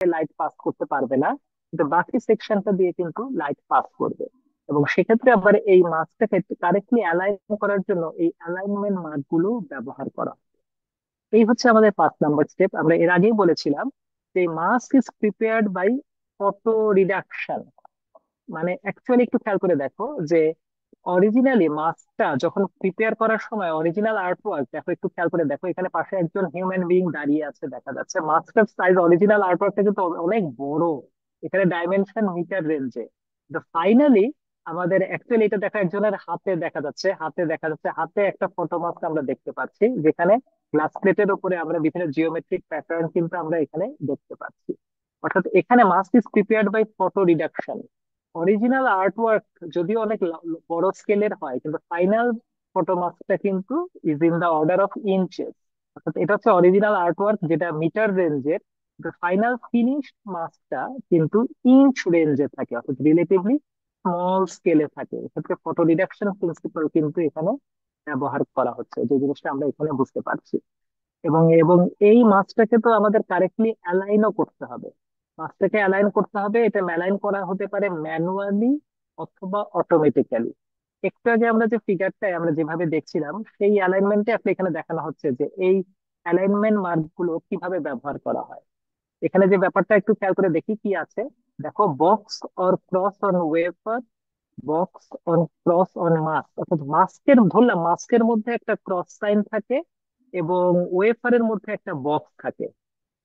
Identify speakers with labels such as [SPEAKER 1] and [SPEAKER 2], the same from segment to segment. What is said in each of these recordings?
[SPEAKER 1] Light pass করতে পারবে না, কিন্তু বাকি সেকশনটা দিয়ে কিন্তু লাইট পাস করবে। এবং সেক্ষেত্রে আবার এই মাস্কটাকে কারেক্টলি অ্যালাইন করার জন্য এই অ্যালাইনমেন্ট মার্ক গুলো ব্যবহার করা। এই হচ্ছে আমাদের 5 নম্বর স্টেপ। আমরা এর আগেই বলেছিলাম যে mask is prepared by photo reduction. মানে অ্যাকচুয়ালি একটু খেয়াল করে দেখো যে অরিজিনালি মাস্কটা যখন প্রিপেয়ার করার সময় অরিজিনাল আর্ট ওয়ার্ক দেখো, একটু খেয়াল করে দেখো, এখানে পাশে একজন হিউম্যান বিইং দাঁড়িয়ে আছে দেখা যাচ্ছে। মাস্কটার সাইজ অরিজিনাল আর্ট ওয়ার্কটা কিন্তু অনেক বড়, এখানে ডাইমেনশন মিটার রেঞ্জে। তো ফাইনালি আমাদের অ্যাকচুয়ালি এটা দেখা একজনের হাতে দেখা যাচ্ছে, হাতে একটা ফটো মাস্ক আমরা দেখতে পাচ্ছি, যেখানে গ্লাস প্লেটের উপরে আমরা বিভিন্ন জিওমেট্রিক প্যাটার্ন কিন্তু আমরা এখানে দেখতে পাচ্ছি। অর্থাৎ এখানে mask is prepared by photo reduction. Original artwork যদিও অনেক বড় স্কেলের হয়, কিন্তু ফাইনাল ফটো মাস্কটা কিন্তু is in the order of inches. অর্থাৎ এটা হচ্ছে অরিজিনাল আর্টওয়ার্ক যেটা মিটার রেঞ্জের, ফাইনাল ফিনিশড মাস্কটা কিন্তু ইঞ্চ রেঞ্জে থাকে, অর্থাৎ রিলেটিভলি স্মল স্কেলে থাকে। এক্ষেত্রে ফটো রিডাকশন প্রিন্সিপাল কিন্তু এখানে ব্যবহার করা হচ্ছে, যে জিনিসটা আমরা এখানে বুঝতে পারছি। এবং এবং এই মাছটাকে তো আমাদের কারেক্টলি অ্যালাইনও করতে হবে। মাছটাকে অ্যালাইন করতে হবে, এটা অ্যালাইন করা হতে পারে ম্যানুয়ালি অথবা অটোমেটিক্যালি। একটু আগে আমরা যে ফিগারটায় আমরা যেভাবে দেখছিলাম সেই অ্যালাইনমেন্টে আসলে এখানে দেখানো হচ্ছে যে এই অ্যালাইনমেন্ট মার্ক গুলো কিভাবে ব্যবহার করা হয়। এখানে যে ব্যাপারটা একটু খেয়াল করে দেখি কি আছে। দেখো, box or cross on wafer, box on cross on mask. অর্থাৎ মাস্কের ধরলাম মাস্কের মধ্যে একটা ক্রস সাইন থাকে এবং ওয়েফারের মধ্যে একটা বক্স থাকে।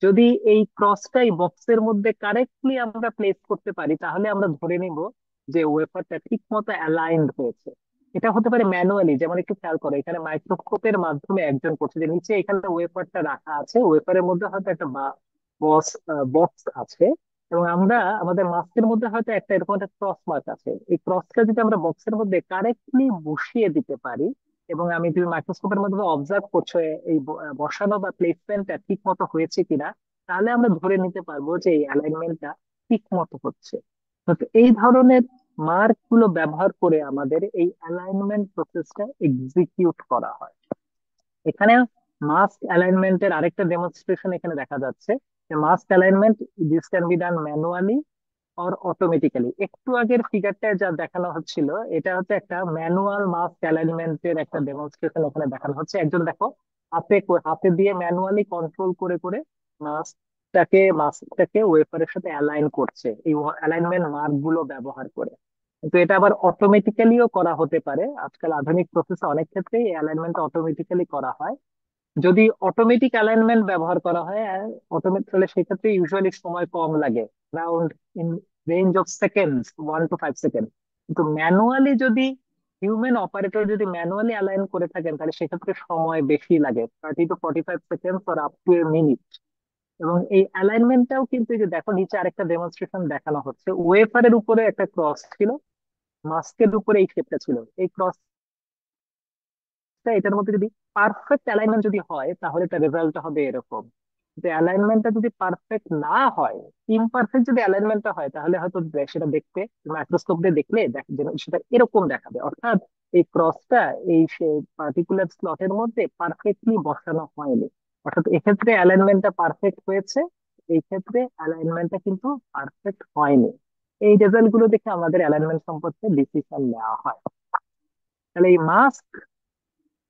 [SPEAKER 1] যদি এই ক্রসটাই বক্সের মধ্যে কারেক্টলি আমরা প্লেস করতে পারি, তাহলে আমরা ধরে নিব যে ওয়েফারটা ঠিক মতো অ্যালাইন্ড হয়েছে। এটা হতে পারে ম্যানুয়ালি, যেমন একটু খেয়াল করো এখানে মাইক্রোস্কোপের মাধ্যমে একজন করছে, যে নিচে এখানে ওয়েফারটা রাখা আছে, ওয়েফারের মধ্যে হয়তো একটা বক্স বক্স আছে, এবং আমরা আমাদের মাস্কের মধ্যে হয়তো একটা এরকম একটা ক্রস মার্ক আছে। এই ক্রসটা যদি আমরা বক্সের মধ্যে কারেক্টলি বসিয়ে দিতে পারি, এবং তুমি মাইক্রোস্কোপের মাধ্যমে অবজার্ভ করছো এই বসানো বা প্লেসমেন্টটা ঠিক মতো হয়েছে কিনা, তাহলে আমরা ধরে নিতে পারবো যে এই অ্যালাইনমেন্টটা ঠিক মতো হচ্ছে। তো এই ধরনের মার্ক গুলো ব্যবহার করে আমাদের এই অ্যালাইনমেন্ট প্রসেসটা এক্সিকিউট করা হয়। এখানে মাস্ক অ্যালাইনমেন্টের আরেকটা ডেমনস্ট্রেশন এখানে দেখা যাচ্ছে, যে mask alignment this can be done manually or automatically. একটু আগের ফিগারটায় যা দেখানো হচ্ছিল এটা হচ্ছে একটা ম্যানুয়াল মাস্ক অ্যালাইনমেন্টের একটা ডেমনস্ট্রেশন এখানে দেখানো হচ্ছে। একজন দেখো হাতে দিয়ে ম্যানুয়ালি কন্ট্রোল করে করে মাস্কটাকে ওয়েফারের সাথে অ্যালাইন করছে এই অ্যালাইনমেন্ট মার্ক গুলো ব্যবহার করে। কিন্তু এটা আবার অটোমেটিক্যালিও করা হতে পারে, আজকাল আধুনিক প্রসেসে অনেক ক্ষেত্রেই অ্যালাইনমেন্ট অটোমেটিক্যালি করা হয়। যদি অটোমেটিক অ্যালাইনমেন্ট ব্যবহার করা হয়, অটোমেটিক তাহলে সেক্ষেত্রে ইউজুয়ালি সময় কম লাগে, around in range of seconds, 1 to 5 second. কিন্তু ম্যানুয়ালি যদি হিউম্যান অপারেটর যদি ম্যানুয়ালি অ্যালাইন করে থাকেন, তাহলে সেক্ষেত্রে সময় বেশি লাগে, 30 to 45 second or up to a minute. এবং এই অ্যালাইনমেন্টটাও কিন্তু এই যে দেখো নিচে আরেকটা ডেমনস্ট্রেশন দেখানো হচ্ছে, ওয়েফারের উপরে একটা ক্রস ছিল, মাস্কের উপরে এই শেপটা ছিল। এই ক্রস এটার মধ্যে যদি পারফেক্ট অ্যালাইনমেন্ট যদি হয়, তাহলে তার রেজাল্ট হবে এরকম। কিন্তু অ্যালাইনমেন্টটা যদি পারফেক্ট না হয়, ইমপারফেক্ট যদি অ্যালাইনমেন্টটা হয়, তাহলে হয়তো সেটা দেখতে মাইক্রোস্কোপ দিয়ে দেখলে সেটা এরকম দেখাবে। অর্থাৎ এই ক্রসটা এই পার্টিকুলার স্লটের মধ্যে পারফেক্টলি বসানো হয়নি। অর্থাৎ এক্ষেত্রে অ্যালাইনমেন্টটা পারফেক্ট হয়েছে, এই ক্ষেত্রে অ্যালাইনমেন্টটা কিন্তু পারফেক্ট হয়নি। এই রেজাল্ট গুলো দেখে আমাদের অ্যালাইনমেন্ট সম্পর্কে ডিসিশন নেওয়া হয়। তাহলে এই মাস্ক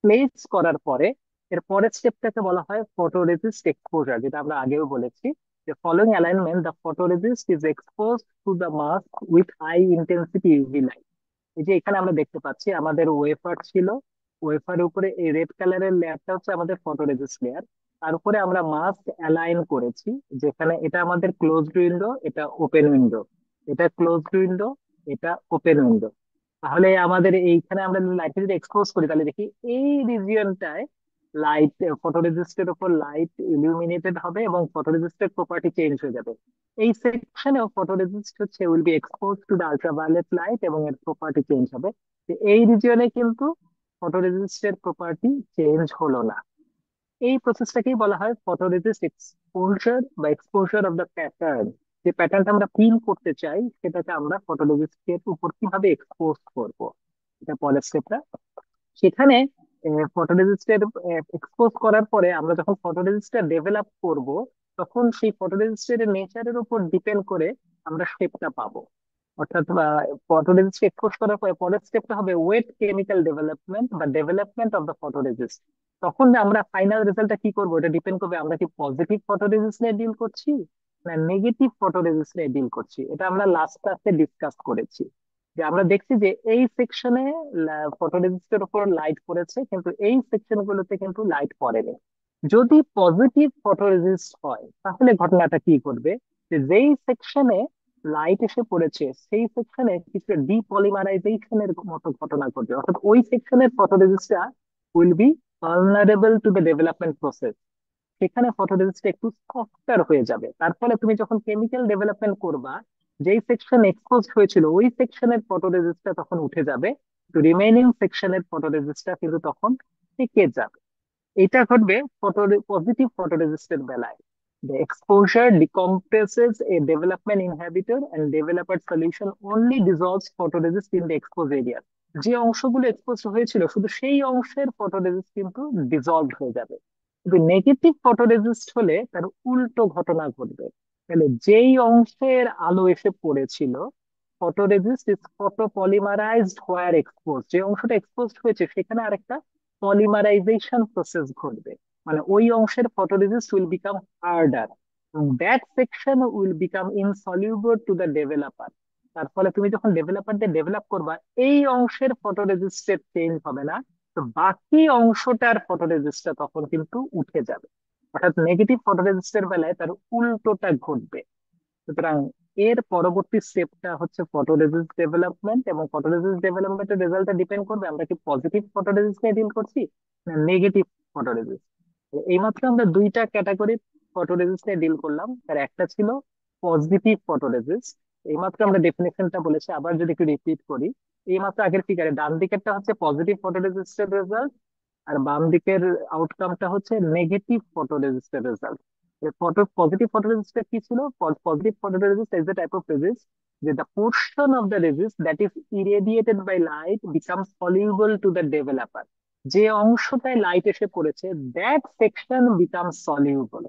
[SPEAKER 1] প্লেস করার পরে এর পরের স্টেপটাকে বলা হয় ফটোরেজিস্ট এক্সপোজার, যেটা আমরা আগেও বলেছি যে following alignment the photoresist is expose to the mask with high intensity UV light. এই যে এখানে আমরা দেখতে পাচ্ছি আমাদের ওয়েফার ছিল, ওয়েফারের উপরে এই রেড কালারের লেয়ারটা হচ্ছে আমাদের ফটোরেজিস্ট লেয়ার। তার উপরে আমরা মাস্ক অ্যালাইন করেছি, যেখানে এটা আমাদের ক্লোজড উইন্ডো, এটা ওপেন উইন্ডো, এটা ক্লোজড উইন্ডো, এটা ওপেন উইন্ডো। তাহলে আমাদের এইখানে আমরা লাইটটা যদি এক্সপোজ করি, তাহলে দেখি এই রিজিয়নটায় লাইট, ফটোরেজিস্টের উপর লাইট ইলুমিনেটেড হবে এবং ফটোরেজিস্টের প্রপার্টি চেঞ্জ হয়ে যাবে। এই সেকশনেও ফটোরেজিস্ট হচ্ছে will be expose to the ultraviolet light এবং এর প্রপার্টি চেঞ্জ হবে। তো এই রিজিয়নে কিন্তু ফটোরেজিস্টের প্রপার্টি চেঞ্জ হলো না। এই প্রসেসটাকেই বলা হয় ফটোরেজিস্ট এক্সপোজার বা এক্সপোজার অফ দ্য প্যাটার্ন। যে প্যাটার্নটা আমরা প্রিন্ট করতে চাই, সেটাকে আমরা ফটোরেজিস্টের উপর কিভাবে এক্সপোজ করব, এটা পরের স্টেপটা। সেখানে ফটোরেজিস্টের এক্সপোজ করার পরে আমরা যখন ফটোরেজিস্টটা ডেভেলপ করব, তখন সেই ফটোরেজিস্টের নেচারের উপর ডিপেন্ড করে আমরা শেপটা পাবো। অর্থাৎ ফটোরেজিস্ট এক্সপোজ করার পরে পরের স্টেপটা হবে ওয়েট কেমিক্যাল ডেভেলপমেন্ট বা ডেভেলপমেন্ট অফ দ্য ফটোরেজিস্ট। তখন আমরা ফাইনাল রেজাল্টটা কি করবো, এটা ডিপেন্ড করবে আমরা কি পজিটিভ ফটোরেজিস্ট নিয়ে ডিল করছি না নেগেটিভ ফটোরেজিস্ট নিয়ে ডিল করছি। এটা আমরা লাস্ট ক্লাসে ডিসকাস করেছি, যে আমরা দেখছি যে এই সেকশনে ফটোরেজিস্টের উপর লাইট পড়েছে কিন্তু এই সেকশন গুলোতে কিন্তু লাইট পড়েনি। যদি পজিটিভ ফটোরেজিস্ট হয় তাহলে ঘটনাটা কি করবে, যে যেই সেকশনে লাইট এসে পড়েছে সেই সেকশনে কিছু ডিপলিমারাইজেশনের মতো ঘটনা ঘটবে, অর্থাৎ ওই সেকশনের ফটোরেজিস্টটা will be vulnerable to the development process. সেখানে ফটোরেজিস্ট একটু সফটার হয়ে যাবে। তার ফলে তুমি যখন কেমিক্যাল ডেভেলপমেন্ট করবা, যেই সেকশন এক্সপোজ হয়েছিল ওই সেকশনের ফটোরেজিস্টটা তখন উঠে যাবে, রিমেইনিং সেকশনের ফটোরেজিস্টটা কিন্তু তখন টিকে যাবে। এটা ঘটবে পজিটিভ ফটোরেজিস্টের বেলায়। The exposure decompresses a development inhibitor and developer solution only dissolves photoresist in the exposed area. যে অংশগুলো এক্সপোজ হয়েছিল শুধু সেই অংশের ফটোরেজিস্ট কিন্তু ডিজলভ হয়ে যাবে। কিন্তু নেগেটিভ ফটোরেজিস্ট হলে তার উল্টো ঘটনা ঘটবে। তাহলে যেই অংশের আলো এসে পড়েছিল, ফটোরেজিস্ট ইজ ফটোপলিমারাইজড হোয়ার এক্সপোজ, যে অংশটা এক্সপোজ হয়েছে সেখানে আরেকটা পলিমারাইজেশন প্রসেস ঘটবে। মানে ওই অংশের photoresist will become harder. That section will become insoluble to the developer. তার ফলে তুমি যখন ডেভেলপারদের ডেভেলপ করবা, এই অংশের ফটোরেজিস্টের চেঞ্জ হবে না, তো বাকি অংশটার ফটোরেজিস্টটা তখন কিন্তু উঠে যাবে। অর্থাৎ নেগেটিভ ফটোরেজিস্টের বেলায় তার উল্টোটা ঘটবে। সুতরাং এর পরবর্তী স্টেপটা হচ্ছে ফটোরেজিস্ট ডেভেলপমেন্ট, এবং ফটোরেজিস্ট ডেভেলপমেন্টের রেজাল্টটা ডিপেন্ড করবে আমরা কি পজিটিভ ফটোরেজিস্ট নিয়ে ডিল করছি না নেগেটিভ ফটোরেজিস্ট। এইমাত্র আমরা দুইটা ক্যাটাগরি ফটোরেজিস্ট নিয়ে ডিল করলাম, তার একটা ছিল পজিটিভ ফটোরেজিস্ট। এইমাত্র আমরা ডেফিনেশনটা বলেছি, আবার যদি একটু রিপিট করি, এইমাত্র আগের ফিগারে ডান দিকেরটা হচ্ছে পজিটিভ ফটোরেজিস্টের রেজাল্ট, আর বাম দিকের আউটকামটা হচ্ছে নেগেটিভ ফটোরেজিস্টের রেজাল্ট। পজিটিভ ফটোরেজিস্টের কি ছিল? Positive photoresist is the type of resist যে the portion of the resist that is irradiated by light becomes soluble to the developer. যে অংশটায় লাইট এসে পড়েছে that section becomes soluble.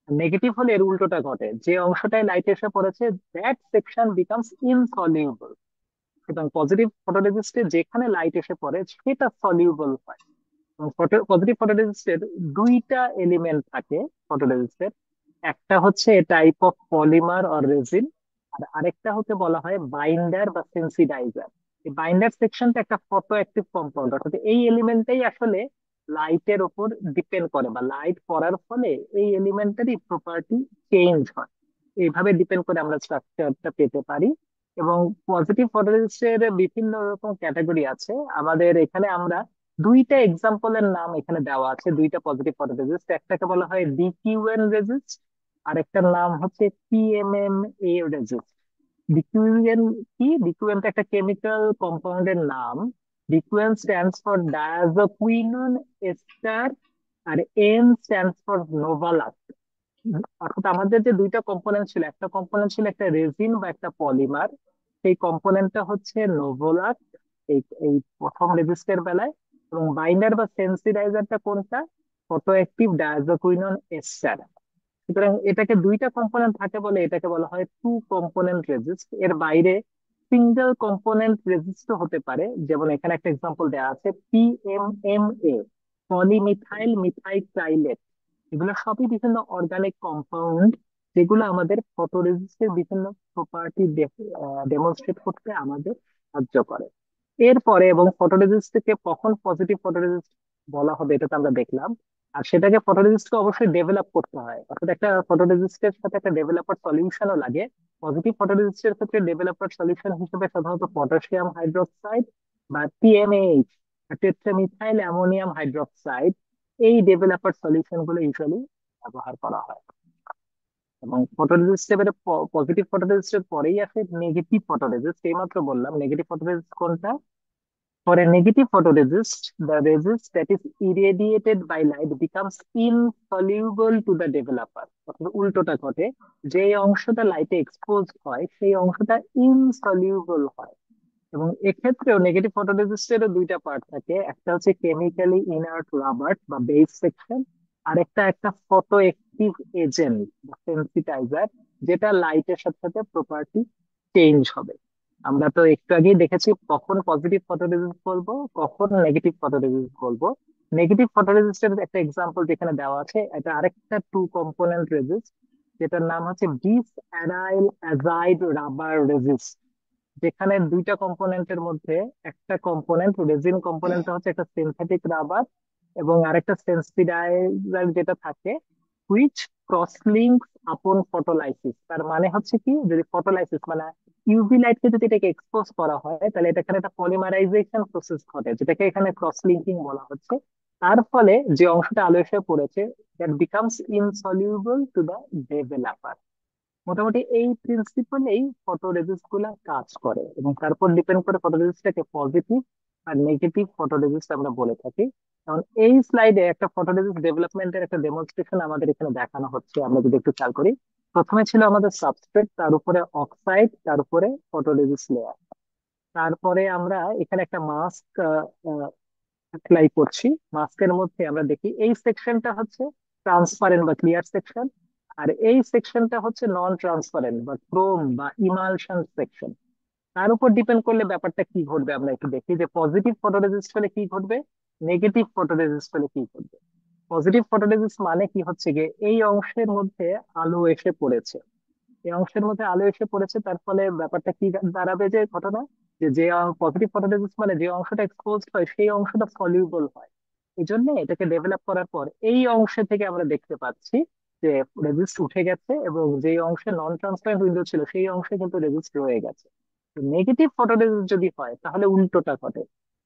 [SPEAKER 1] Negative হলে এর উল্টোটা ঘটে, যে অংশটায় লাইট এসে পড়েছে that section becomes insoluble। সুতরাং পজিটিভ ফটোরেজিস্টে যেখানে লাইট এসে পড়ে সেটা সলিউবল হয়। পজিটিভ ফটোরেজিস্টের দুইটা এলিমেন্ট থাকে ফটোরেজিস্টের, একটা হচ্ছে type of polymer or resin, আর আরেকটা হচ্ছে বলা হয় বাইন্ডার বা সেন্সিটাইজার। এই বাইন্ডার সেকশনটা একটা ফটো অ্যাক্টিভ কম্পাউন্ড, অর্থাৎ এই এলিমেন্টটাই আসলে লাইটের ওপর ডিপেন্ড করে, বা লাইট পড়ার ফলে এই এলিমেন্টারই প্রপার্টি চেঞ্জ হয়। এইভাবে ডিপেন্ড করে আমরা স্ট্রাকচারটা পেতে পারি। এবং পজিটিভ ফটোরেজিস্টের বিভিন্ন রকম ক্যাটাগরি আছে আমাদের এখানে। আমরা দুইটা এক্সাম্পলের নাম এখানে দেওয়া আছে, দুইটা পজিটিভ ফটোরেজিস্ট, একটাকে বলা হয় ডিকিউএন রেজিস্ট, আর একটার নাম হচ্ছে পিএমএমএ রেজিস্ট। ডিকিউএন কি? ডিকিউএন তো একটা কেমিক্যাল কম্পাউন্ডের নাম। DQN stands for diazoquinone ester, আর এন স্ট্যান্ডস ফর নোভালাক। অর্থাৎ আমাদের যে দুইটা কম্পোনেন্ট ছিল, একটা কম্পোনেন্ট ছিল একটা রেজিন বা একটা পলিমার, সেই কম্পোনেন্টটা হচ্ছে নোভোলাক এই এই প্রথম রেজিস্টের বেলায়। এবং বাইন্ডার বা সেন্সিটাইজারটা কোনটা? Photo active diazoquinone ester. সুতরাং এটাকে দুইটা কম্পোনেন্ট থাকে বলে এটাকে বলা হয় টু কম্পোনেন্ট রেজিস্ট। এর বাইরে সিঙ্গেল কম্পোনেন্ট রেজিস্ট হতে পারে, যেমন এখানে একটা এক্সাম্পল দেওয়া আছে পিএমএমএ, পলিমিথাইল মিথাইল। এগুলো সবই বিভিন্ন অর্গানিক কম্পাউন্ড, যেগুলো আমাদের ফটোরেজিস্টের বিভিন্ন প্রপার্টি ডেমনস্ট্রেট করতে আমাদের সাহায্য করে। এরপরে এবং ফটোরেজিস্ট থেকে কখন পজিটিভ ফটোরেজিস্ট বলা হবে এটা তো আমরা দেখলাম। আর সেটাকে ফটোরেজিস্টকে অবশ্যই ডেভেলপ করতে হয়, অর্থাৎ একটা ফটোরেজিস্টের সাথে একটা ডেভেলপার সলিউশনও লাগে। পজিটিভ ফটোরেজিস্টের ক্ষেত্রে ডেভেলপার সলিউশন হিসেবে সাধারণত পটাশিয়াম হাইড্রোক্সাইড বা টিএমএইচ, টেট্রামিথাইল অ্যামোনিয়াম হাইড্রোক্সাইড, এই ডেভেলপার সলিউশন গুলো ইউজুয়ালি ব্যবহার করা হয়। এবং ফটোরেজিস্ট এবারে পজিটিভ ফটোরেজিস্টের পরেই আসে নেগেটিভ ফটোরেজিস্ট। এইমাত্র বললাম নেগেটিভ ফটোরেজিস্ট কোনটা। For a negative photoresist, the resist that is irradiated by light becomes insoluble to the developer. অর্থাৎ উল্টোটা ঘটে, যে অংশটা লাইটে এক্সপোজ হয় সেই অংশটা ইনসলিউবল হয়। এবং এক্ষেত্রেও নেগেটিভ ফটোরেজিস্টেরও দুইটা পার্ট থাকে, একটা হচ্ছে কেমিক্যালি ইনার্ট রাবার বা বেস সেকশন, আরেকটা একটা ফটো অ্যাক্টিভ এজেন্ট বা সেন্সিটাইজার, যেটা লাইটের সাথে সাথে প্রপার্টি চেঞ্জ হবে। আমরা তো একটু আগেই দেখেছি কখন পজিটিভ ফটোরেজিস্ট বলবো, কখন নেগেটিভ ফটোরেজিস্ট বলবো। নেগেটিভ ফটোরেজিস্টের একটা এক্সাম্পল যেখানে দেওয়া আছে, এটা আরেকটা টু কম্পোনেন্ট রেজিস্ট, যেটার নাম হচ্ছে বিস অ্যারাইল অ্যাজাইড রাবার রেজিস্ট। যেখানে দুইটা কম্পোনেন্টের মধ্যে একটা কম্পোনেন্ট রেজিন কম্পোনেন্টটা হচ্ছে একটা সিনথেটিক রাবার, এবং আরেকটা সেন্সিডাইজার যেটা থাকে, হুইচ ক্রস লিঙ্কস আপন ফটোলাইসিস। তার মানে হচ্ছে কি, যদি ফটোলাইসিস মানে ইউভি লাইটকে যদি এটাকে এক্সপোজ করা হয়, তাহলে এটা এখানে একটা পলিমারাইজেশন প্রসেস ঘটে, যেটাকে এখানে ক্রস লিঙ্কিং বলা হচ্ছে। তার ফলে যে অংশটা আলো এসে পড়েছে, that becomes insoluble to the developer. মোটামুটি এই প্রিন্সিপালেই ফটোরেজিস্ট গুলা কাজ করে, এবং তারপর ডিপেন্ড করে ফটোরেজিস্টটাকে পজিটিভ আর নেগেটিভ ফটোরেজিস্ট আমরা বলে থাকি। কারণ এই স্লাইডে একটা ফটোরেজিস্ট ডেভেলপমেন্টের একটা ডেমনস্ট্রেশন আমাদের এখানে দেখানো হচ্ছে। আমরা যদি একটু খেয়াল করি, প্রথমে ছিল আমাদের সাবস্ট্রেট, তার উপরে অক্সাইড, তার উপরে ফটোরেজিস্ট লেয়ার। তারপরে আমরা এখানে একটা মাস্ক অ্যাপ্লাই করছি। মাস্কের মধ্যে আমরা দেখি এই সেকশনটা হচ্ছে ট্রান্সপারেন্ট বা ক্লিয়ার সেকশন, আর এই সেকশনটা হচ্ছে নন ট্রান্সপারেন্ট বা ক্রোম বা ইমালশন সেকশন। তার উপর ডিপেন্ড করলে ব্যাপারটা কি ঘটবে আমরা একটু দেখি, যে পজিটিভ ফটোরেজিস্ট হলে কি ঘটবে, নেগেটিভ ফটোরেজিস্ট হলে কি ঘটবে। পজিটিভ ফটোরেজিস্ট মানে কি হচ্ছে গিয়ে, এই অংশের মধ্যে আলো এসে পড়েছে, এই অংশের মধ্যে আলো এসে পড়েছে, তার ফলে ব্যাপারটা কি দাঁড়াবে, যে ঘটনা, যে যে পজিটিভ ফটোরেজিস্ট মানে যে অংশটা এক্সপোজড হয় সেই অংশটা সলিউবল হয়। এই জন্য এটাকে ডেভেলপ করার পর এই অংশে থেকে আমরা দেখতে পাচ্ছি যে রেজিস্ট উঠে গেছে, এবং যে অংশে নন ট্রান্সপারেন্ট উইন্ডো ছিল সেই অংশে কিন্তু রেজিস্ট রয়ে গেছে। নেগেটিভ ফটোরেজিস্ট যদি হয় তাহলে উল্টোটা ঘটে,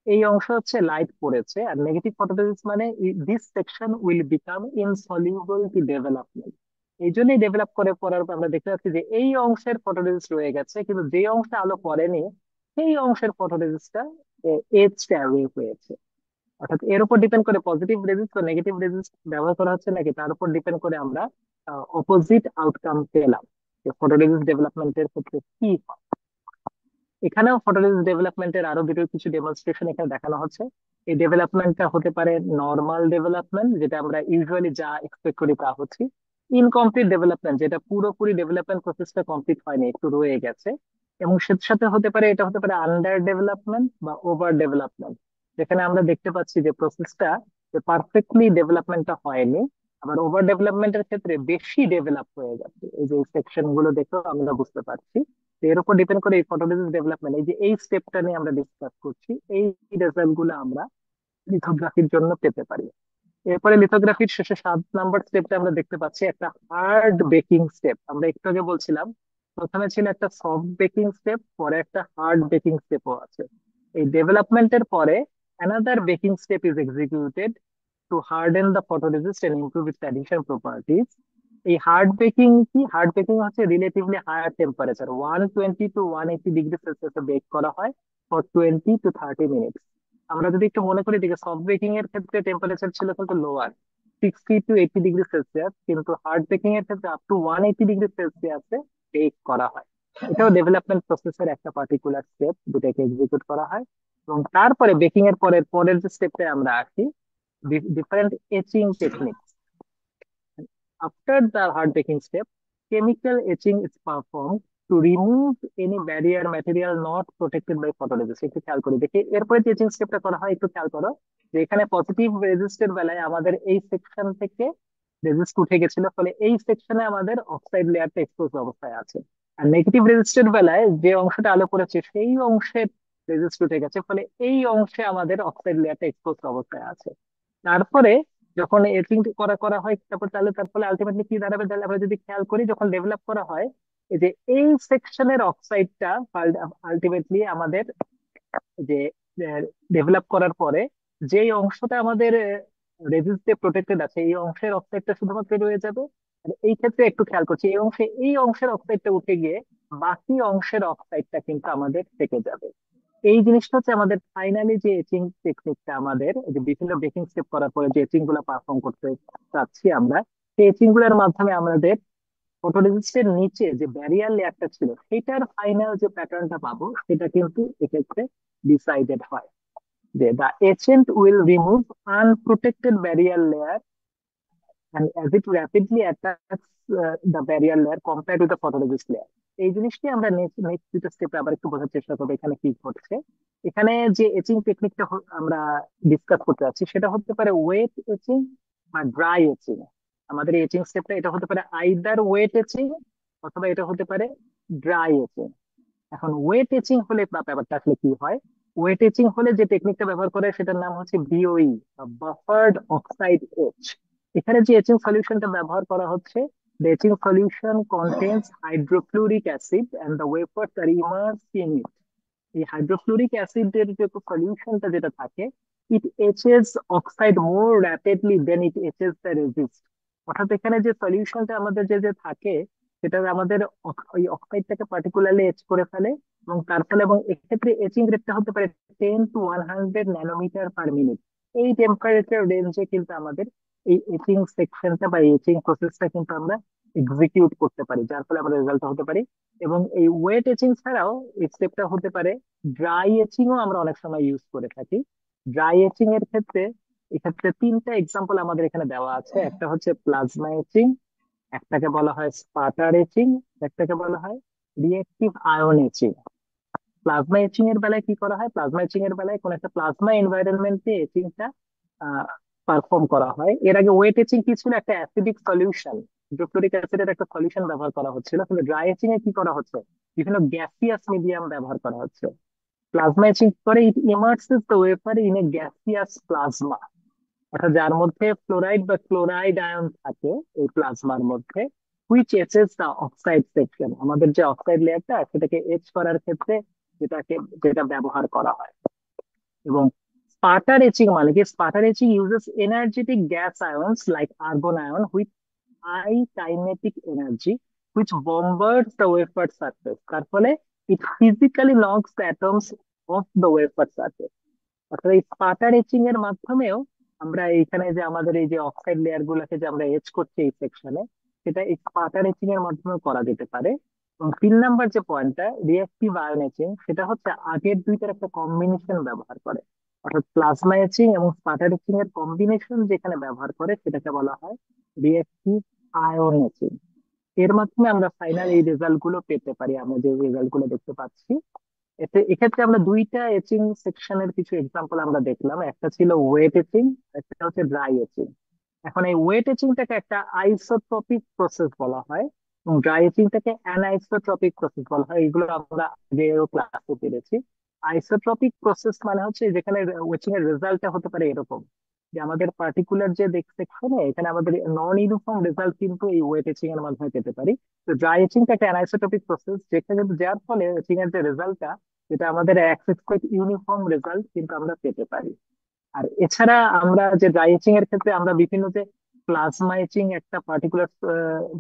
[SPEAKER 1] এই অংশ হচ্ছে লাইট পড়েছে, আর নেগেটিভ ফটোরেজিস্ট মানে this section will become insoluble to development. এই জন্যই ডেভেলপ করে পড়ার পর আমরা দেখতে পাচ্ছি যে এই অংশের ফটোরেজিস্ট রয়ে গেছে, কিন্তু যে অংশে আলো পড়েনি সেই অংশের ফটোরেজিস্টটা এজড অ্যাওয়ে হয়েছে। অর্থাৎ এর উপর ডিপেন্ড করে পজিটিভ রেজিস্ট বা নেগেটিভ রেজিস্ট ব্যবহার করা হচ্ছে নাকি, তার উপর ডিপেন্ড করে আমরা অপোজিট আউটকাম পেলাম, যে ফটোরেজিস্ট ডেভেলপমেন্টের ক্ষেত্রে কি হয়। এখানেও ফটোরেজিস্ট ডেভেলপমেন্টের আরো দুটো কিছু ডেমনস্ট্রেশন এখানে দেখানো হচ্ছে। এই ডেভেলপমেন্টটা হতে পারে নর্মাল ডেভেলপমেন্ট, যেটা আমরা ইউজুয়ালি যা এক্সপেক্ট করি তা হচ্ছে। ইনকমপ্লিট ডেভেলপমেন্ট, যেটা পুরোপুরি ডেভেলপমেন্ট প্রসেসটা কমপ্লিট হয়নি, একটু রয়ে গেছে। এবং সাথে সাথে হতে পারে, এটা হতে পারে আন্ডার ডেভেলপমেন্ট বা ওভার ডেভেলপমেন্ট, যেখানে আমরা দেখতে পাচ্ছি যে প্রসেসটা পারফেক্টলি ডেভেলপমেন্টটা হয়নি। আবার ওভার ডেভেলপমেন্টের ক্ষেত্রে বেশি ডেভেলপ হয়ে গেছে, এই যে সেকশন গুলো দেখেও আমরা বুঝতে পারছি। তো এর উপর ডিপেন্ড করে এই ফটোরেজিস্ট ডেভেলপমেন্ট, এই যে এই স্টেপটা নিয়ে আমরা ডিসকাস করছি, এই রেজাল্ট গুলো আমরা লিথোগ্রাফির জন্য পেতে পারি। এরপরে লিথোগ্রাফির শেষে 7 নাম্বার স্টেপটা আমরা দেখতে পাচ্ছি একটা হার্ড বেকিং স্টেপ। আমরা একটু আগে বলছিলাম প্রথমে ছিল একটা সফট বেকিং স্টেপ, পরে একটা হার্ড বেকিং স্টেপও আছে। এই ডেভেলপমেন্টের পরে another baking step is executed to harden the photoresist and improve its adhesion properties. এই হার্ড বেকিং কি, হার্ড বেকিং হচ্ছে relatively higher temperature 120 to 180 degree সেলসিয়াসে বেক করা হয় ফর 20 to 30 মিনিটস। আমরা যদি একটু মনে করি, দিকে সফট বেকিং এর ক্ষেত্রে টেম্পারেচার ছিল কিন্তু লোয়ার, 60 to 80 ডিগ্রি সেলসিয়াস, কিন্তু হার্ড বেকিং এর ক্ষেত্রে আপ টু 180 ডিগ্রি সেলসিয়াসে বেক করা হয়। এটাও ডেভেলপমেন্ট প্রসেসের একটা পার্টিকুলার স্টেপ, যেটাকে এক্সিকিউট করা হয়। এবং তারপরে বেকিং এর পরের পরের যে স্টেপে আমরা আসি, different etching techniques. After the hard baking step, chemical etching is performed to remove any barrier material not protected by photoresist. একটু খেয়াল করে দেখি এরপরে যে এচিং স্টেপটা করা হয়, একটু খেয়াল করো যে এখানে পজিটিভ রেজিস্টের বেলায় আমাদের এই সেকশন থেকে রেজিস্ট উঠে গেছিল, ফলে এই সেকশনে আমাদের অক্সাইড লেয়ারটা এক্সপোজ অবস্থায় আছে। আর নেগেটিভ রেজিস্টের বেলায় যে অংশটা আলো করেছে সেই অংশের রেজিস্ট উঠে গেছে, ফলে এই অংশে আমাদের অক্সাইড লেয়ারটা এক্সপোজ অবস্থায় আছে। তারপরে যখন এডিটিং করা করা হয়, তারপর তাহলে তার ফলে আলটিমেটলি কি দাঁড়াবে, তাহলে আমরা যদি খেয়াল করি যখন ডেভেলপ করা হয়, এই যে এই সেকশনের অক্সাইডটা আলটিমেটলি আমাদের যে ডেভেলপ করার পরে যে অংশটা আমাদের রেজিস্ট দিয়ে প্রোটেক্টেড আছে, এই অংশের অক্সাইডটা শুধুমাত্র রয়ে যাবে। আর এই ক্ষেত্রে একটু খেয়াল করছি, এই অংশের অক্সাইডটা উঠে গিয়ে বাকি অংশের অক্সাইডটা কিন্তু আমাদের থেকে যাবে। এই জিনিসটা হচ্ছে আমাদের ফাইনালি যে এচিং টেকনিকটা, আমাদের এই যে বিভিন্ন বেকিং স্টেপ করার পরে যে এচিং গুলা পারফর্ম করতে চাচ্ছি আমরা, সেই এচিং গুলার মাধ্যমে আমাদের ফটোরেজিস্টের নিচে যে ব্যারিয়ার লেয়ারটা ছিল সেটার ফাইনাল যে প্যাটার্নটা পাবো, সেটা কিন্তু এক্ষেত্রে ডিসাইডেড হয়। যে the agent will remove unprotected barrier layer and as it rapidly attacks the barrier layer compared to the photoresist layer. এই জিনিসটি আমরা নেক্সট নেক্সট দুটো স্টেপে আবার একটু বোঝার চেষ্টা করবো এখানে কি ঘটছে। এখানে যে এচিং টেকনিকটা আমরা ডিসকাস করতে যাচ্ছি সেটা হতে পারে ওয়েট এচিং বা ড্রাই এচিং। আমাদের এচিং স্টেপটা এটা হতে পারে আইদার ওয়েট এচিং অথবা এটা হতে পারে ড্রাই এচিং। এখন ওয়েট এচিং হলে ব্যাপারটা আসলে কি হয়? ওয়েট এচিং হলে যে টেকনিকটা ব্যবহার করে সেটার নাম হচ্ছে বিওই বা বাফার্ড অক্সাইড এচ। এখানে যে এচিং সলিউশনটা ব্যবহার করা হচ্ছে, the etching solution contains hydrofluoric acid and the wafers are immersed in it. এই হাইড্রোফ্লুরিক অ্যাসিডের যে সলিউশনটা যেটা থাকে, it etches oxide more rapidly than it etches the resist. অর্থাৎ এখানে যে সলিউশনটা আমাদের যে যে থাকে সেটা আমাদের ওই অক্সাইডটাকে পার্টিকুলারলি এচ করে ফেলে, এবং তার ফলে এবং এক্ষেত্রে এচিং রেটটা হতে পারে 10 to 100 ন্যানোমিটার পার মিনিট। এই টেম্পারেচার রেঞ্জে কিন্তু আমাদের এই এচিং সেকশনটা বা এচিং প্রসেসটা কিন্তু আমরা এক্সিকিউট করতে পারি, যার ফলে আমরা রেজাল্টটা হতে পারি। এবং এই ওয়েট এচিং ছাড়াও এই স্টেপটা হতে পারে ড্রাই এচিং ও আমরা অনেক সময় ইউজ করে থাকি। ড্রাই এচিং এর ক্ষেত্রে এক্ষেত্রে তিনটা এক্সাম্পল আমাদের এখানে দেওয়া আছে। একটা হচ্ছে প্লাজমা এচিং, একটাকে বলা হয় স্পাটার এচিং, একটাকে বলা হয় reactive ion etching. Plasma etching এর বেলায় কি করা হয়? প্লাজমা এচিং এর বেলায় কোন একটা প্লাজমা এনভায়রনমেন্টে এচিংটা পারফর্ম করা হয়। এর আগে ওয়েট এচিং কি ছিল? একটা অ্যাসিডিক সলিউশন, হাইড্রোক্লোরিক অ্যাসিডের একটা সলিউশন ব্যবহার করা হচ্ছিল। কিন্তু ড্রাই এচিং এ কি করা হচ্ছে? বিভিন্ন গ্যাসিয়াস মিডিয়াম ব্যবহার করা হচ্ছে। প্লাজমা এচিং করে it immerses the wafer in a gaseous plasma, অর্থাৎ যার মধ্যে ফ্লোরাইড বা ক্লোরাইড আয়ন থাকে এই প্লাজমার মধ্যে, হুইচ এচেস দ্য অক্সাইড সেকশন। আমাদের যে অক্সাইড লেয়ারটা সেটাকে এচ করার ক্ষেত্রে যেটাকে যেটা ব্যবহার করা হয়। এবং স্পাটার এচিং মানে কি? Sputter etching uses energetic gas ions like argon ion with high kinetic energy which bombards the wafer surface, তার ফলে it physically knocks the atoms off the wafer surface। অর্থাৎ এই স্পাটার এচিং এর মাধ্যমেও আমরা এইখানে যে আমাদের এই যে অক্সাইড লেয়ার গুলোকে যে আমরা এচ করছি এই সেকশনে, সেটা এই স্পাটার এচিং এর মাধ্যমে করা যেতে পারে। এবং 3 নাম্বার যে পয়েন্টটা রিঅ্যাক্টিভ আয়ন এচিং, সেটা হচ্ছে আগের দুইটার একটা কম্বিনেশন ব্যবহার করে। অর্থাৎ প্লাজমা এচিং এবং স্পাটার এচিং এর কম্বিনেশন যেখানে ব্যবহার করে সেটাকে বলা হয় রিঅ্যাক্টিভ আয়ন এচিং। এর মাধ্যমে আমরা ফাইনাল এই রেজাল্ট গুলো পেতে পারি, আমরা যে রেজাল্ট গুলো দেখতে পাচ্ছি। এক্ষেত্রে আমরা দুইটা এচিং সেকশনের কিছু এক্সাম্পল আমরা দেখলাম, একটা ছিল ওয়েট এচিং, একটা হচ্ছে ড্রাই এচিং। এখন এই ওয়েট এচিংটাকে একটা আইসোট্রপিক প্রসেস বলা হয় এবং ড্রাই এচিংটাকে অ্যানাইসোট্রপিক প্রসেস বলা হয়। এগুলো আমরা আগেও ক্লাসে পেরেছি। আইসোট্রপিক প্রসেস মানে হচ্ছে যেখানে ওয়েচিং এর রেজাল্টটা হতে পারে এরকম, যে আমাদের পার্টিকুলার যে সেকশনে এখানে আমাদের নন ইউনিফর্ম রেজাল্ট কিন্তু এই ওয়েট এচিং এর মাধ্যমে পেতে পারি। তো ড্রাই এচিংটা একটা অ্যানাইসোট্রপিক প্রসেস, যেখানে যার ফলে এচিং এর যে রেজাল্টটা, যেটা আমাদের অ্যাক্সেস ইউনিফর্ম রেজাল্ট কিন্তু আমরা পেতে পারি। আর এছাড়া আমরা যে ড্রাই এচিং এর ক্ষেত্রে আমরা বিভিন্ন যে প্লাজমা এচিং একটা পার্টিকুলার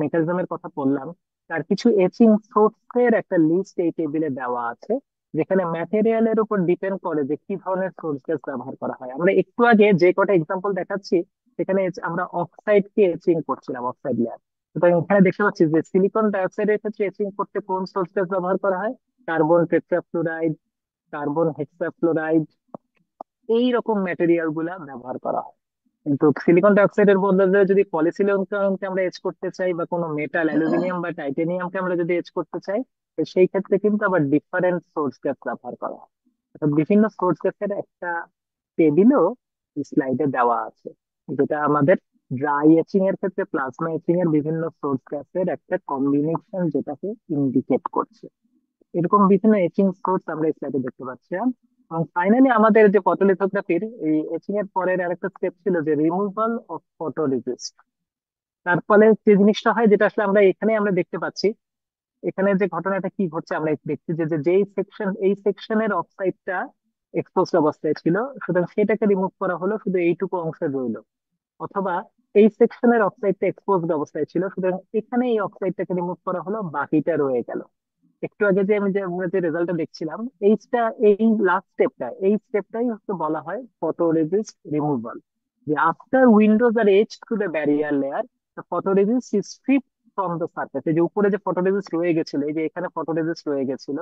[SPEAKER 1] মেকানিজমের কথা বললাম, তার কিছু এচিং সোর্সের একটা লিস্ট এই টেবিলে দেওয়া আছে, যেখানে ম্যাটেরিয়ালের উপর ডিপেন্ড করে যে কি ধরনের সোর্স গ্যাস ব্যবহার করা হয়। আমরা একটু আগে যে কটা এক্সাম্পল দেখাচ্ছি সেখানে আমরা অক্সাইড কে এচিং করছিলাম, অক্সাইড লেয়ার। সুতরাং এখানে দেখতে পাচ্ছি যে সিলিকন ডাইঅক্সাইডের ক্ষেত্রে এচিং করতে কোন সোর্স গ্যাস ব্যবহার করা হয়? কার্বন টেট্রাফ্লুরাইড, কার্বন হেক্সাফ্লুরাইড, এইরকম ম্যাটেরিয়াল গুলা ব্যবহার করা হয়। কিন্তু সিলিকন ডাইঅক্সাইডের বদলে যদি পলিসিলিকনকে আমরা এচ করতে চাই বা কোনো মেটাল অ্যালুমিনিয়াম বা টাইটেনিয়ামকে আমরা যদি এচ করতে চাই, তো সেই ক্ষেত্রে কিন্তু আবার ডিফারেন্ট সোর্স গ্যাস ব্যবহার করা হয়। অর্থাৎ বিভিন্ন সোর্স গ্যাসের একটা টেবিলও স্লাইডে দেওয়া আছে, যেটা আমাদের ড্রাই এচিং এর ক্ষেত্রে প্লাজমা এচিং এর বিভিন্ন সোর্স গ্যাসের একটা কম্বিনেশন যেটাকে ইন্ডিকেট করছে। এরকম বিভিন্ন এচিং সোর্স আমরা স্লাইডে দেখতে পাচ্ছি। এবং ফাইনালি আমাদের যে ফটোলিথোগ্রাফির এই এচিং এর পরের আরেকটা স্টেপ ছিল যে রিমুভাল অফ ফটোরেজিস্ট। তার ফলে যে জিনিসটা হয়, যেটা আসলে আমরা এখানে আমরা দেখতে পাচ্ছি, এখানে যে ঘটনাটা কি ঘটছে আমরা দেখছি যে যেই সেকশন এই সেকশনের অক্সাইডটা এক্সপোজড অবস্থায় ছিল, সুতরাং সেটাকে রিমুভ করা হলো, শুধু এইটুকু অংশ রইলো। অথবা এই সেকশনের অক্সাইডটা এক্সপোজড অবস্থায় ছিল, সুতরাং এখানে এই অক্সাইডটাকে রিমুভ করা হলো, বাকিটা রয়ে গেল। একটু আগে যে আমি যে আমরা যে রেজাল্টটা দেখছিলাম, এইটা এই লাস্ট স্টেপটা, এই স্টেপটাই হচ্ছে বলা হয় ফটোরেজিস্ট রিমুভাল। যে after windows are etch to the barrier layer, the photoresist is strip from the surface. এই যে উপরে যে ফটোরেজিস্ট রয়ে গেছিল, এই যে এখানে ফটোরেজিস্ট রয়ে গেছিল,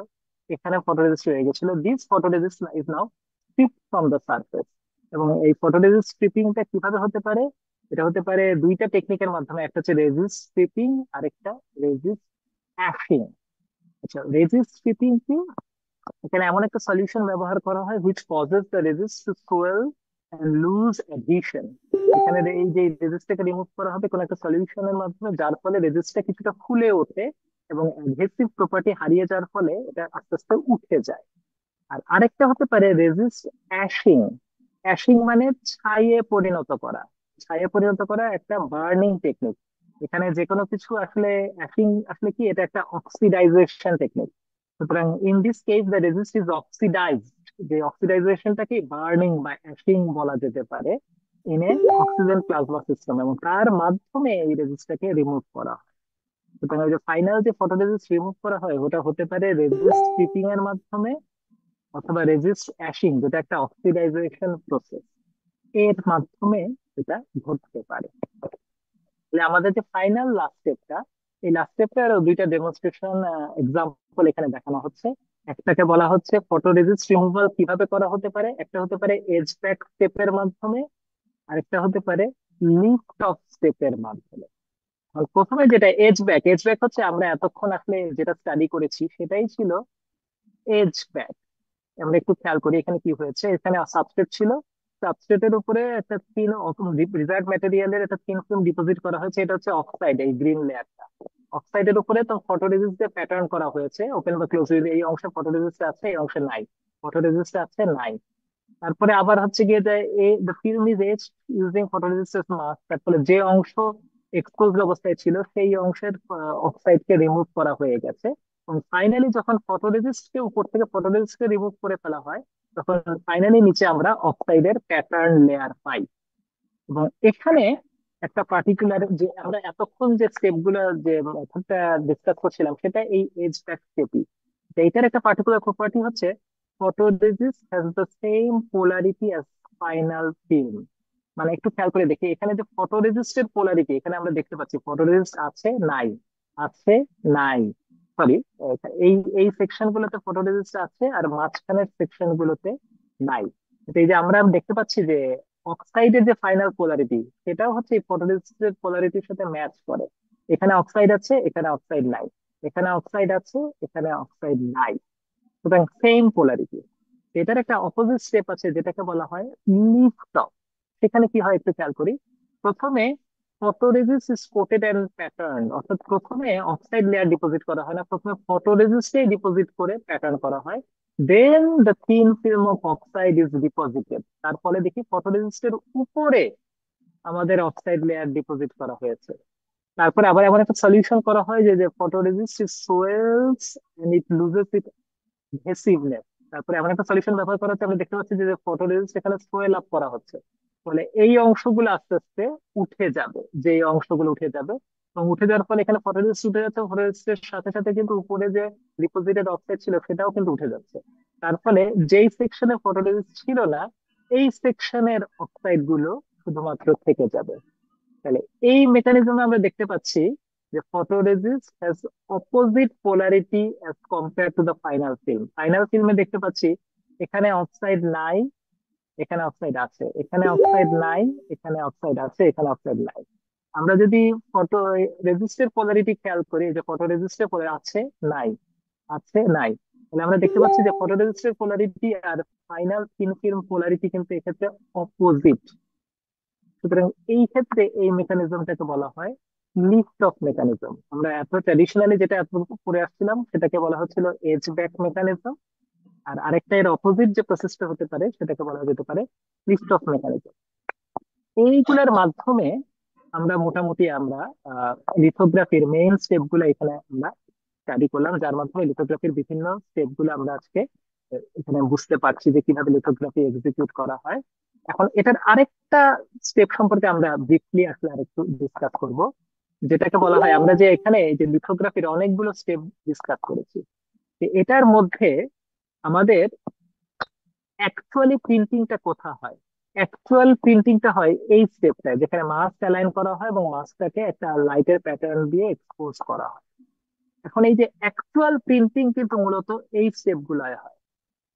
[SPEAKER 1] এখানে ফটোরেজিস্ট রয়ে গেছিল, this photoresist is now strip from the surface. এবং এই ফটোরেজিস্ট স্ট্রিপিংটা কিভাবে হতে পারে? এটা হতে পারে দুইটা টেকনিকের মাধ্যমে, একটা হচ্ছে রেজিস্ট স্ট্রিপিং আর একটা রেজিস্ট অ্যাশিং। আচ্ছা, রেজিস্ট স্ট্রিপিং কি? এখানে এমন একটা সলিউশন ব্যবহার করা হয় which causes the resist to swell and lose adhesion। এখানে এই যে রেজিস্টটাকে রিমুভ করা হবে কোন একটা সলিউশনের মাধ্যমে, যার ফলে রেজিস্টটা কিছুটা ফুলে ওঠে এবং অ্যাডহেসিভ প্রপার্টি হারিয়ে যাওয়ার ফলে এটা আস্তে আস্তে উঠে যায়। আর আরেকটা হতে পারে রেজিস্ট অ্যাশিং। অ্যাশিং মানে ছাইয়ে পরিণত করা। ছাইয়ে পরিণত করা একটা বার্নিং টেকনিক। এখানে যে কোনো কিছু আসলে অ্যাশিং আসলে কি, এটা একটা অক্সিডাইজেশন টেকনিক। সুতরাং in this case the resist is oxidised. যে অক্সিডাইজেশনটাকে বার্নিং বা অ্যাশিং বলা যেতে পারে in a oxygen plasma system, এবং তার মাধ্যমে এই রেজিস্টটাকে রিমুভ করা হয়। সুতরাং ওই যে ফাইনাল যে ফটোরেজিস্ট রিমুভ করা হয় ওটা হতে পারে রেজিস্ট স্ট্রিপিং এর মাধ্যমে, অথবা রেজিস্ট অ্যাশিং যেটা একটা অক্সিডাইজেশন প্রসেস, এর মাধ্যমে এটা ঘটতে পারে। তাহলে আমাদের যে ফাইনাল লাস্ট স্টেপটা, এই লাস্ট স্টেপটার দুইটা ডেমনস্ট্রেশন এক্সাম্পল এখানে দেখানো হচ্ছে। একটাকে বলা হচ্ছে ফটোরেজিস্ট রিমুভাল কিভাবে করা হতে পারে, একটা হতে পারে এজ ব্যাক স্টেপের মাধ্যমে, আরেকটা হতে পারে লিফট অফ স্টেপের মাধ্যমে। আর প্রথমে যেটা এজ ব্যাক, এজ ব্যাক হচ্ছে আমরা এতক্ষণ আসলে যেটা স্টাডি করেছি সেটাই ছিল এজ ব্যাক। আমরা একটু খেয়াল করি এখানে কি হয়েছে। এখানে সাবস্ট্রেট ছিল, সাবস্ট্রেটের উপরে একটা থিন রিজার্ভ ম্যাটেরিয়ালের একটা থিন ফিল্ম ডিপোজিট করা হয়েছে, এটা হচ্ছে অক্সাইড, এই গ্রিন লেয়ারটা। অক্সাইডের উপরে তো ফটোরেজিস্ট দিয়ে প্যাটার্ন করা হয়েছে, ওপেন বা ক্লোজ, এই অংশে ফটোরেজিস্ট আছে, এই অংশে নাই। ফটোরেজিস্ট আছে, নাই। তারপরে আবার হচ্ছে গিয়ে যে the film is etch using photoresist mask, তারপরে যে অংশ এক্সপোজড অবস্থায় ছিল সেই অংশের অক্সাইডকে রিমুভ করা হয়ে গেছে। এবং ফাইনালি যখন ফটোরেজিস্টকে উপর থেকে ফটোরেজিস্টকে রিমুভ করে ফেলা হয়, তখন ফাইনালি নিচে আমরা অক্সাইডের প্যাটার্ন লেয়ার পাই। এবং এখানে একটা পার্টিকুলার, যে আমরা এতক্ষণ যে স্টেপ গুলো যে মেথডটা ডিসকাস করছিলাম সেটা এই এজ ব্যাক স্টেপই। এইটার একটা পার্টিকুলার প্রপার্টি হচ্ছে photoresist has the same polarity as final film। মানে একটু খেয়াল করে দেখি এখানে যে ফটোরেজিস্টের পোলারিটি, এখানে আমরা দেখতে পাচ্ছি ফটোরেজিস্ট আছে, নাই, আছে, নাই। সরি, এই এই সেকশন গুলোতে ফটোরেজিস্ট আছে আর মাঝখানের সেকশন গুলোতে নাই। তো এই যে আমরা দেখতে পাচ্ছি যে অক্সাইডের যে ফাইনাল পোলারিটি সেটাও হচ্ছে এই ফটোরেজিস্টের পোলারিটির সাথে ম্যাচ করে। এখানে অক্সাইড আছে, এখানে অক্সাইড নাই। এখানে অক্সাইড আছে, এখানে অক্সাইড নাই। সুতরাং সেম পোলারিটি। এটার একটা অপোজিট স্টেপ আছে যেটাকে বলা হয় লিফট অফ। সেখানে কি হয় একটু খেয়াল করি। প্রথমে photoresist is coated and pattern, অর্থাৎ প্রথমে অক্সাইড লেয়ার ডিপোজিট করা হয় না, প্রথমে ফটোরেজিস্টে ডিপোজিট করে প্যাটার্ন করা হয়। Then the thin film of oxide is deposited. তার ফলে দেখি ফটোরেজিস্টের উপরে আমাদের অক্সাইড লেয়ার ডিপোজিট করা হয়েছে। তারপরে আবার এমন একটা সলিউশন করা হয় যে যে ফটোরেজিস্ট সোয়েলস এন্ড ইট লুজেস ইট অ্যাডহেসিভনেস। তারপরে এমন একটা সলিউশন ব্যবহার করা হচ্ছে, আমরা দেখতে পাচ্ছি যে ফটোরেজিস্ট এখানে সোয়েল আপ করা হচ্ছে। ফলে এই অংশগুলো আস্তে আস্তে উঠে যাবে, যে এই অংশগুলো উঠে যাবে। এবং উঠে যাওয়ার ফলে এখানে ফটোরেজিস্ট উঠে যাচ্ছে, ফটোরেজিস্টের সাথে সাথে কিন্তু উপরে যে ডিপোজিটেড অক্সাইড ছিল সেটাও কিন্তু উঠে যাচ্ছে। তার ফলে যেই সেকশনে ফটোরেজিস্ট ছিল না, এই সেকশনের অক্সাইড গুলো শুধুমাত্র থেকে যাবে। তাহলে এই মেকানিজমে আমরা দেখতে পাচ্ছি যে photoresist has opposite polarity as compare to the final film. Final ফিল্মে দেখতে পাচ্ছি এখানে অক্সাইড নাই, এখানে অক্সাইড আছে, এখানে অক্সাইড নাই, এখানে অক্সাইড আছে, এখানে অক্সাইড নাই। আমরা যদি ফটো রেজিস্টের পোলারিটি খেয়াল করি, যে ফটো রেজিস্টের আছে, নাই, আছে, নাই, তাহলে আমরা দেখতে পাচ্ছি যে ফটো রেজিস্টের পোলারিটি আর ফাইনাল থিন ফিল্ম পোলারিটি কিন্তু এক্ষেত্রে অপোজিট। সুতরাং এই ক্ষেত্রে এই মেকানিজমটাকে বলা হয় লিফট অফ মেকানিজম। আমরা এত ট্র্যাডিশনালি যেটা এত করে আসছিলাম সেটাকে বলা হচ্ছিল এজ ব্যাক মেকানিজম। আর আরেকটা এর অপোজিট যে প্রসেসটা হতে পারে সেটাকে বলা যেতে পারে লিফট অফ মেকানিজম। এইগুলোর মাধ্যমে আমরা মোটামুটি আমরা লিথোগ্রাফির মেইন স্টেপ গুলো এখানে আমরা স্টাডি করলাম, যার মাধ্যমে লিথোগ্রাফির বিভিন্ন স্টেপ গুলো আমরা আজকে এখানে বুঝতে পারছি যে কিভাবে লিথোগ্রাফি এক্সিকিউট করা হয়। এখন এটার আরেকটা স্টেপ সম্পর্কে আমরা ব্রিফলি আসলে আরেকটু ডিসকাস করব, যেটাকে বলা হয়, আমরা যে এখানে এই যে লিথোগ্রাফির অনেকগুলো স্টেপ ডিসকাস করেছি, তো এটার মধ্যে আমাদের অ্যাকচুয়ালি প্রিন্টিংটা কোথা হয়। অ্যাকচুয়াল প্রিন্টিংটা হয় এই স্টেপটায়, যেখানে মাস্ক অ্যালাইন করা হয় এবং মাস্কটাকে একটা লাইটের প্যাটার্ন দিয়ে এক্সপোজ করা হয়। এখন এই যে অ্যাকচুয়াল প্রিন্টিং কিন্তু মূলত এই স্টেপ গুলায় হয়।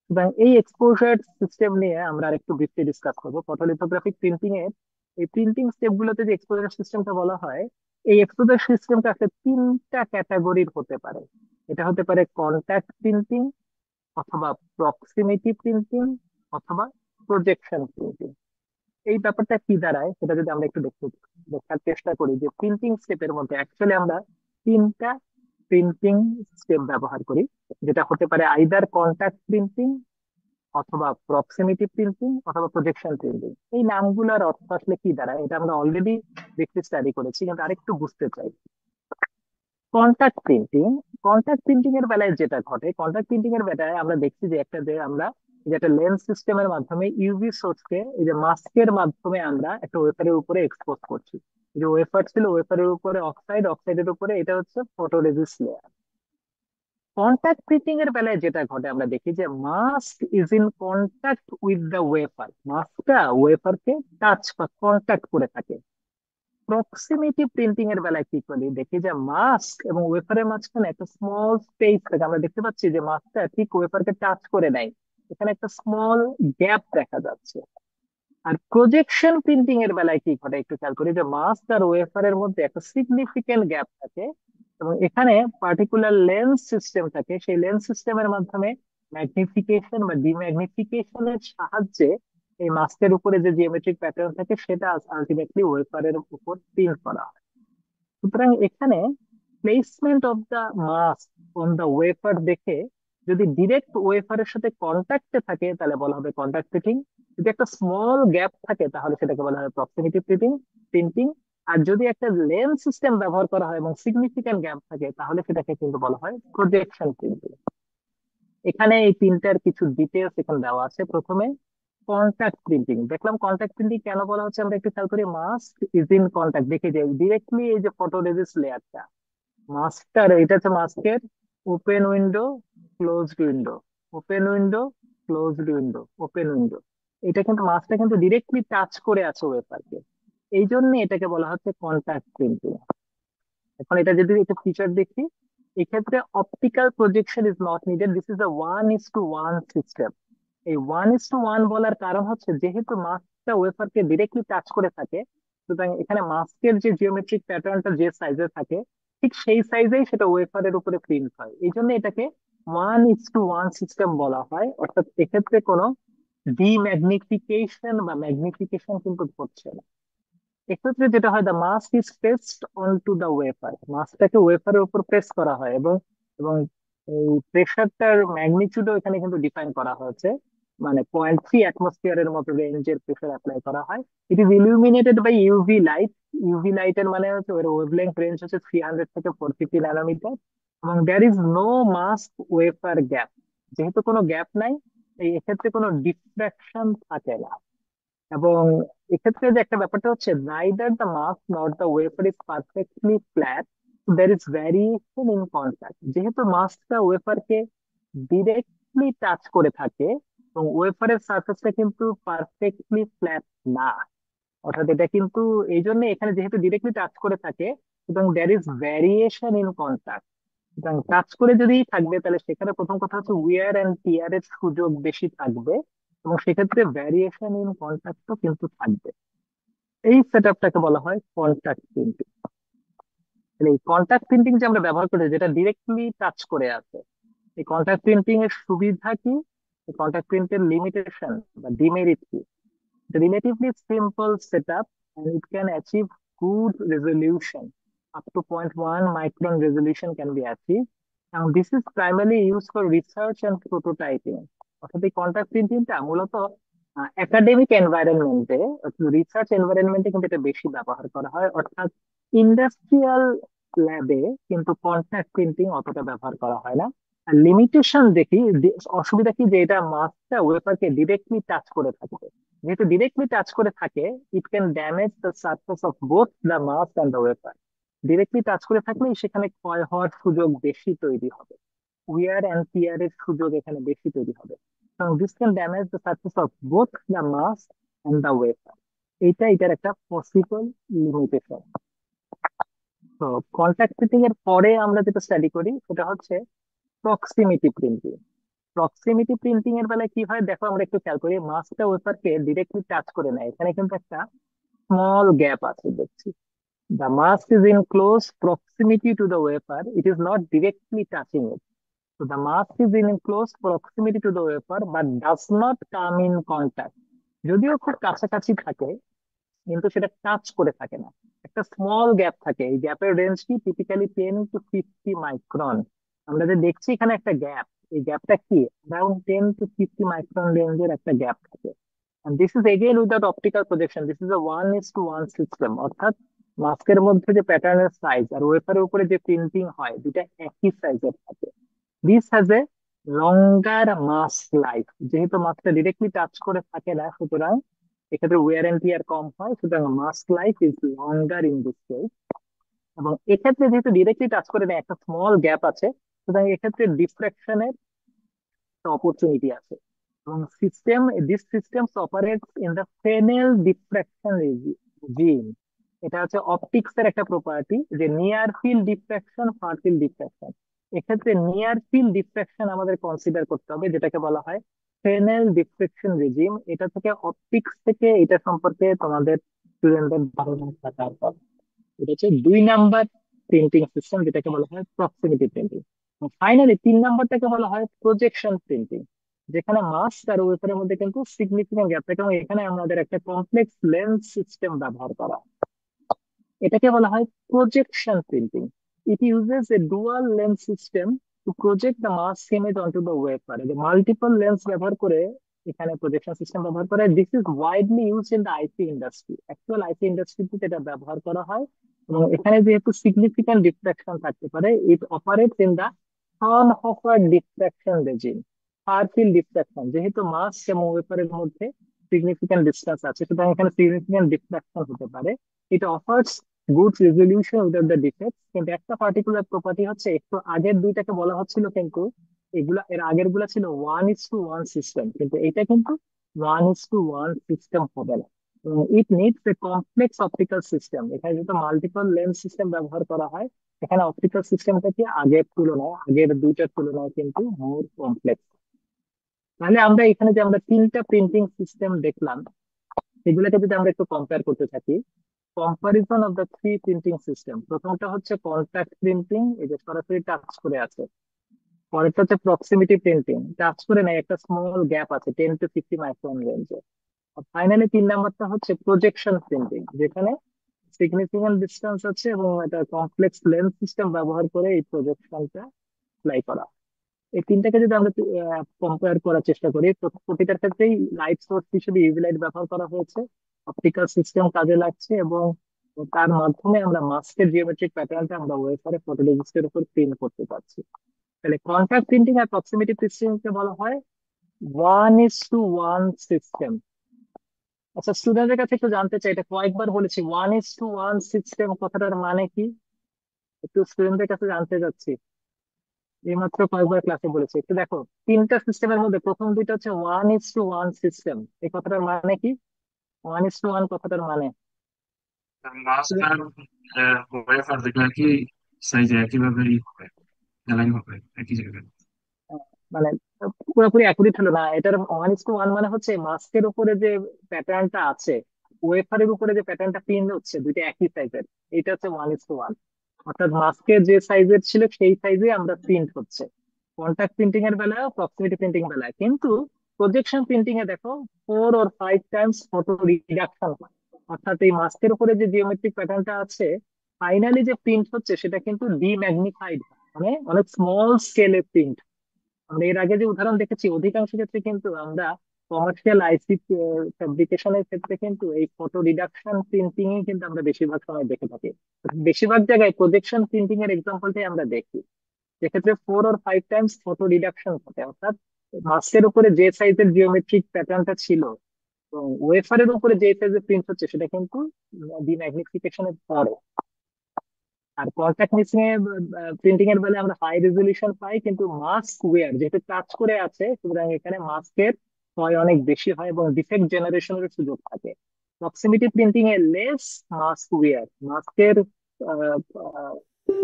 [SPEAKER 1] সুতরাং এই এক্সপোজার সিস্টেম নিয়ে আমরা আরেকটু ব্রিফলি ডিসকাস করবো। ফটোলিথোগ্রাফিক প্রিন্টিং এর এই প্রিন্টিং স্টেপ গুলোতে যে এক্সপোজার সিস্টেমটা বলা হয়, এই এক্সপোজার সিস্টেমটা আসলে তিনটা ক্যাটাগরির হতে পারে। এটা হতে পারে কন্ট্যাক্ট প্রিন্টিং, অথবা প্রক্সিমিটি প্রিন্টিং, অথবা প্রজেকশন প্রিন্টিং। এই ব্যাপারটা কি দাঁড়ায় সেটা যদি আমরা একটু দেখার চেষ্টা করি, যে প্রিন্টিং স্টেপের মধ্যে অ্যাকচুয়ালি আমরা তিনটা প্রিন্টিং স্টেপ ব্যবহার করি, যেটা হতে পারে আইদার কন্ট্যাক্ট প্রিন্টিং, অথবা প্রক্সিমিটি প্রিন্টিং, অথবা প্রজেকশন প্রিন্টিং। এই নামগুলোর অর্থ আসলে কি দাঁড়ায় এটা আমরা অলরেডি দেখতে স্টাডি করেছি, কিন্তু আরেকটু বুঝতে চাই। কন্টাক্ট প্রিন্টিং, কন্টাক্ট প্রিন্টিং এর বেলায় যেটা ঘটে, কন্টাক্ট প্রিন্টিং এর বেলায় আমরা দেখছি যে আমরা যে একটা লেন্স সিস্টেমের মাধ্যমে ইউভি সোর্সকে এই যে মাস্কের মাধ্যমে আমরা একটা ওয়েফারের উপরে এক্সপোজ করছি। এই যে ওয়েফার ছিল, ওয়েফারের উপরে অক্সাইড, অক্সাইডের উপরে এটা হচ্ছে ফটোরেজিস্ট লেয়ার। কন্টাক্ট প্রিন্টিং এর বেলায় যেটা ঘটে আমরা দেখি যে mask is in contact with the wafer, মাস্কটা ওয়েফারকে টাচ বা কন্টাক্ট করে থাকে। প্রক্সিমিটি প্রিন্টিং এর বেলায় কি করি, দেখি যে মাস্ক এবং ওয়েফারের মাঝখানে একটা স্মল স্পেস থাকে, আমরা দেখতে পাচ্ছি যে মাস্কটা ঠিক ওয়েফারকে টাচ করে নেয়, এখানে একটা স্মল গ্যাপ দেখা যাচ্ছে। আর প্রজেকশন প্রিন্টিং এর বেলায় কি ঘটে একটু খেয়াল করি, যে মাস্ক আর ওয়েফারের মধ্যে একটা সিগনিফিকেন্ট গ্যাপ থাকে, এবং এখানে পার্টিকুলার লেন্স সিস্টেম থাকে, সেই লেন্স সিস্টেমের মাধ্যমে ম্যাগনিফিকেশন বা ডিম্যাগনিফিকেশনের সাহায্যে এই মাস্কের উপরে যে জিওমেট্রিক প্যাটার্ন থাকে সেটা আলটিমেটলি ওয়েফারের উপর প্রিন্ট করা হয়। সুতরাং এখানে placement of the mask on the wafer দেখে, যদি ডিরেক্ট ওয়েফারের সাথে কন্ট্যাক্টে থাকে তাহলে বলা হবে কন্ট্যাক্ট প্রিন্টিং, যদি একটা স্মল গ্যাপ থাকে তাহলে সেটাকে বলা হয় প্রক্সিমিটি প্রিন্টিং। আর যদি একটা লেন্স সিস্টেম ব্যবহার করা হয় এবং সিগনিফিক্যান্ট গ্যাপ থাকে তাহলে সেটাকে কিন্তু বলা হয় প্রজেকশন প্রিন্টিং। এখানে এই তিনটার কিছু ডিটেলস এখানে দেওয়া আছে। প্রথমে কন্টাক্ট প্রিন্টিং দেখলাম, কন্টাক্ট প্রিন্টিং কেন বলা হচ্ছে আমরা একটু খেয়াল করি। মাস্ক ইজ ইন কন্টাক্ট, দেখে যে ডিরেক্টলি এই যে ফটোরেজিস্ট লেয়ারটা, মাস্কটার এটা হচ্ছে মাস্কের open window, closed window, open window, closed window, open window, এটা কিন্তু মাস্কটা কিন্তু ডিরেক্টলি টাচ করে আছে ওয়েফারকে, এই জন্য এটাকে বলা হচ্ছে কন্টাক্ট প্রিন্টিং। এখন এটা যদি একটা ফিচার দেখি, এক্ষেত্রে optical projection is not needed, this is a 1:1 system. এই 1:1 বলার কারণ হচ্ছে যেহেতু মাস্কটা ওয়েফারকে ডিরেক্টলি টাচ করে থাকে, সুতরাং এখানে মাস্কের যে জিওমেট্রিক প্যাটার্নটা যে সাইজে থাকে ঠিক সেই সাইজেই সেটা ওয়েফারের উপরে প্রিন্ট হয়, এই জন্য এটাকে 1:1 সিস্টেম বলা হয়। অর্থাৎ এক্ষেত্রে কোনো ডিম্যাগনিফিকেশন বা ম্যাগনিফিকেশন কিন্তু ঘটছে না। এক্ষেত্রে যেটা হয়, the mask is pressed on to the wafer, মাস্কটাকে ওয়েফারের উপর প্রেস করা হয়, এবং এবং এই প্রেশারটার ম্যাগনিটিউডও এখানে কিন্তু ডিফাইন করা হয়েছে, মানে 0.3 অ্যাটমসফিয়ারের মতো রেঞ্জের প্রেশার অ্যাপ্লাই করা হয়। It is illuminated by UV light, UV লাইটের মানে হচ্ছে ওর ওয়েভলেংথ রেঞ্জ হচ্ছে 300 থেকে 450 ন্যানোমিটার, এবং there is no mask wafer gap, যেহেতু কোনো গ্যাপ নাই এই এক্ষেত্রে কোনো ডিফ্রাকশন থাকে না। এবং এক্ষেত্রে যে একটা ব্যাপারটা হচ্ছে, neither the mask not the wafer is perfectly flat, there is variation in contact. যেহেতু মাস্কটা ওয়েফারকে ডিরেক্টলি টাচ করে থাকে এবং ওয়েফারের সারফেসটা কিন্তু পারফেক্টলি ফ্ল্যাট না, অর্থাৎ এটা কিন্তু এই জন্য এখানে যেহেতু ডিরেক্টলি টাচ করে থাকে, সুতরাং there is variation in contact. সুতরাং টাচ করে যদি থাকবে তাহলে সেখানে প্রথম কথা হচ্ছে উইয়ার অ্যান্ড টিয়ার এর সুযোগ বেশি থাকবে, এবং সেক্ষেত্রে ভ্যারিয়েশন ইন কন্ট্যাক্টও কিন্তু থাকবে। এই সেট আপটাকে বলা হয় কন্ট্যাক্ট প্রিন্টিং। এই কন্ট্যাক্ট প্রিন্টিং যে আমরা ব্যবহার করি যেটা ডিরেক্টলি টাচ করে আছে, এই কন্ট্যাক্ট প্রিন্টিং এর সুবিধা কি, এই কন্ট্যাক্ট প্রিন্টের লিমিটেশন বা ডিমেরিট কি? Relatively simple set up, and it can achieve good resolution. Up to 0.1 micron resolution can be achieved. Now, this is primarily used for research and prototyping. অর্থাৎ এই contact প্রিন্টিংটা মূলত একাডেমিক এনভায়রনমেন্টে, রিসার্চ এনভায়রনমেন্টে কিন্তু এটা বেশি ব্যবহার করা হয়। অর্থাৎ ইন্ডাস্ট্রিয়াল ল্যাবে কিন্তু কন্ট্যাক্ট প্রিন্টিং অতটা ব্যবহার করা হয় না। আর লিমিটেশন দেখি, অসুবিধা কি, যে এটা মাস্কটা ওয়েফারকে ডিরেক্টলি টাচ করে থাকবে, যেহেতু ডিরেক্টলি টাচ করে থাকে, it can damage the surface of both the mask and the wafer. Directly touch করে থাকলে সেখানে ক্ষয় হওয়ার সুযোগ বেশি তৈরি হবে, উইয়ার অ্যান্ড টিয়ার এর সুযোগ এখানে বেশি তৈরি হবে। This can damage the surface of both the mask and the wafer. এইটা এটার একটা পসিবল লিমিটেশন। তো কন্ট্যাক্ট প্রিন্টিং এর পরে আমরা যেটা স্টাডি করি সেটা হচ্ছে প্রক্সিমিটি প্রিন্টিং। প্রক্সিমিটি প্রিন্টিং এর বেলায় কি হয় দেখো, আমরা একটু খেয়াল করি, মাস্কটা ওয়েফারকে ডিরেক্টলি টাচ করে নেয়, এখানে কিন্তু একটা স্মল গ্যাপ আছে দেখছি। The mask is in close proximity to the wafer. It is not directly touching it. So the mask is in close proximity to the wafer but does not come in contact. যদিও খুব কাছাকাছি থাকে কিন্তু সেটা touch করে থাকে না, একটা স্মল গ্যাপ থাকে। এই গ্যাপের রেঞ্জ কি টিপিক্যালি 10 to 50 মাইক্রন। আমরা যে দেখছি এখানে একটা গ্যাপ, এই গ্যাপটা কি অ্যারাউন্ড 10 to 50 মাইক্রন রেঞ্জের একটা গ্যাপ থাকে। And this is again without optical projection. This is a 1:1 system, অর্থাৎ মাস্কের মধ্যে যে প্যাটার্নের সাইজ আর ওয়েফারের উপরে যে প্রিন্টিং হয় দুটা একই সাইজের থাকে। This has a longer mask life. যেহেতু মাস্কটা ডিরেক্টলি টাচ করে থাকে না, সুতরাং এক্ষেত্রে ওয়ার এন্ড টিয়ার কম হয়, সুতরাং mask life is longer in this case. এবং এক্ষেত্রে যেহেতু ডিরেক্টলি টাচ করে না, একটা স্মল গ্যাপ আছে, সুতরাং এক্ষেত্রে ডিফ্রাকশনের অপরচুনিটি আছে। এবং this systems operates in the Fresnel diffraction regime. এটা হচ্ছে অপটিক্স এর একটা প্রপার্টি, যে near field diffraction, far field diffraction. এক্ষেত্রে নিয়ার ফিল্ড ডিফ্রাকশন আমাদের কনসিডার করতে হবে, যেটাকে বলা হয় ফ্রেনেল ডিফ্রাকশন রেজিম। এটা থেকে অপটিক্স থেকে এটা সম্পর্কে তোমাদের স্টুডেন্টদের ধারণা থাকা কথা। এটা হচ্ছে 2 নাম্বার প্রিন্টিং সিস্টেম, যেটাকে বলা হয় প্রক্সিমিটি প্রিন্টিং। ফাইনালি 3 নাম্বারটাকে বলা হয় প্রজেকশন প্রিন্টিং, যেখানে মাস্ক আর ওয়েফারের মধ্যে কিন্তু সিগনিফিকেন্ট গ্যাপ থাকে এবং এখানে আমাদের একটা কমপ্লেক্স লেন্স সিস্টেম ব্যবহার করা হয়। এটাকে বলা হয় projection printing. It uses a dual lens system to project the mask image onto the wafer. যে মাল্টিপল লেন্স ব্যবহার করে এখানে প্রজেকশন সিস্টেম ব্যবহার করে। This is widely use in the IC industry, actual IC ইন্ডাস্ট্রিতে এটা ব্যবহার করা হয়। এবং এখানে যেহেতু সিগনিফিক্যান্ট ডিফ্রাকশন থাকতে পারে, it operates in the Fraunhofer diffraction regime. Far field diffraction, যেহেতু মাস্ক এবং ওয়েফারের মধ্যে সিগনিফিক্যান্ট ডিস্টেন্স আছে, সুতরাং এখানে সিগনিফিক্যান্ট ডিফ্রাকশন হতে পারে। ইট offers good resolution without the defects. কিন্তু একটা পার্টিকুলার প্রপার্টি হচ্ছে, একটু আগের দুইটাকে বলা হচ্ছিল কিন্তু এগুলা, এর আগের গুলা ছিল 1:1 সিস্টেম, কিন্তু এটা কিন্তু 1:1 সিস্টেম হবে না। It needs a complex optical system. এখানে যেহেতু মাল্টিপল লেন্স সিস্টেম ব্যবহার করা হয়, এখানে অপটিক্যাল সিস্টেমটা কি আগের দুইটার তুলনায় কিন্তু মোর কমপ্লেক্স। তাহলে আমরা এখানে যে আমরা 3টা প্রিন্টিং সিস্টেম দেখলাম, সেগুলোকে যদি আমরা একটু কম্পেয়ার করতে থাকি, comparison of the three printing system. প্রথমটা হচ্ছে কন্ট্যাক্ট প্রিন্টিং, এই যে সরাসরি টাচ করে আছে। পরেরটা হচ্ছে প্রক্সিমিটি প্রিন্টিং, টাচ করে নাই, একটা স্মল গ্যাপ আছে 10 to 50 মাইক্রন রেঞ্জে। আর ফাইনালি 3 নাম্বারটা হচ্ছে প্রজেকশন প্রিন্টিং, যেখানে সিগনিফিকেন্ট ডিস্টেন্স আছে এবং এটা কমপ্লেক্স লেন্স সিস্টেম ব্যবহার করে এই প্রজেকশনটা অ্যাপ্লাই করা। এই তিনটাকে যদি আমরা কম্পেয়ার করার চেষ্টা করি, প্রতিটার ক্ষেত্রেই লাইট সোর্স হিসেবে ইউভি লাইট ব্যবহার করা হয়েছে, অপটিক্যাল সিস্টেম কাজে লাগছে, এবং তার মাধ্যমে আমরা মাস্কের জিওমেট্রিক প্যাটার্নটা আমরা ওয়েফারে ফটোরেজিস্টের উপর প্রিন্ট করতে পারছি। তাহলে কন্ট্যাক্ট প্রিন্টিং আর প্রক্সিমিটি প্রিন্টিং কে বলা হয় 1:1 সিস্টেম। আচ্ছা, স্টুডেন্টদের কাছে একটু জানতে চাই, এটা কয়েকবার বলেছি, 1:1 সিস্টেম কথাটার মানে কি? একটু স্টুডেন্টদের কাছে জানতে চাচ্ছি। এইমাত্র কয়েকবার ক্লাসে বলেছি, একটু দেখো। 3টা সিস্টেমের মধ্যে প্রথম দুইটা হচ্ছে 1:1 সিস্টেম, এই কথাটার মানে কি? 1:1 কথাটার মানে
[SPEAKER 2] মাস্ক আর ওয়েফার দুটো একই সাইজে একইভাবেই হবে, অ্যালাইন হবে একই জায়গায়।
[SPEAKER 1] আহ, মানে পুরোপুরি অ্যাকুরেট হলো না। এটার 1:1 মানে হচ্ছে মাস্কের উপরে যে প্যাটার্নটা আছে, ওয়েফারের উপরে যে প্যাটার্নটা প্রিন্ট হচ্ছে, দুইটা একই সাইজের। এটা হচ্ছে 1:1। অর্থাৎ মাস্কের যে সাইজের ছিল সেই সাইজে আমরা প্রিন্ট হচ্ছে, কন্টাক্ট প্রিন্টিং এর বেলায়, প্রক্সিমিটি প্রিন্টিং বেলায়। কিন্তু প্রজেকশন প্রিন্টিং এ দেখো 4 or 5 টাইমস ফটো রিডাকশন হয়। অর্থাৎ এই মাস্কের উপরে যে জিওমেট্রিক প্যাটার্নটা আছে, ফাইনালি যে প্রিন্ট হচ্ছে সেটা কিন্তু ডিম্যাগনিফাইড, মানে অনেক স্মল স্কেলে প্রিন্ট। আমরা এর আগে যে উদাহরণ দেখেছি, অধিকাংশ ক্ষেত্রে কিন্তু আমরা কমার্শিয়াল আইসি ফ্যাব্রিকেশনের ক্ষেত্রে কিন্তু এই ফটো রিডাকশন প্রিন্টিং ই কিন্তু আমরা বেশিরভাগ সময় দেখে থাকি। বেশিরভাগ জায়গায় প্রজেকশন প্রিন্টিং এর এক্সাম্পলটাই আমরা দেখি, যেক্ষেত্রে 4 or 5 টাইমস ফটো রিডাকশন ঘটে। অর্থাৎ মাস্কের উপরে যে সাইজের জিওমেট্রিক প্যাটার্নটা ছিল এবং ওয়েফারের উপরে যে সাইজের প্রিন্ট হচ্ছে সেটা কিন্তু ডিম্যাগনিফিকেশনের পরে। আর কন্টাক্ট মিসিং এ প্রিন্টিং এর বেলায় আমরা হাই রেজলিউশন পাই, কিন্তু মাস্ক ওয়্যার যেহেতু টাচ করে আছে, সুতরাং এখানে মাস্কের ক্ষয় অনেক বেশি হয় এবং ডিফেক্ট জেনারেশনের সুযোগ থাকে। প্রক্সিমিটি প্রিন্টিং এ লেস মাস্ক ওয়্যার, মাস্কের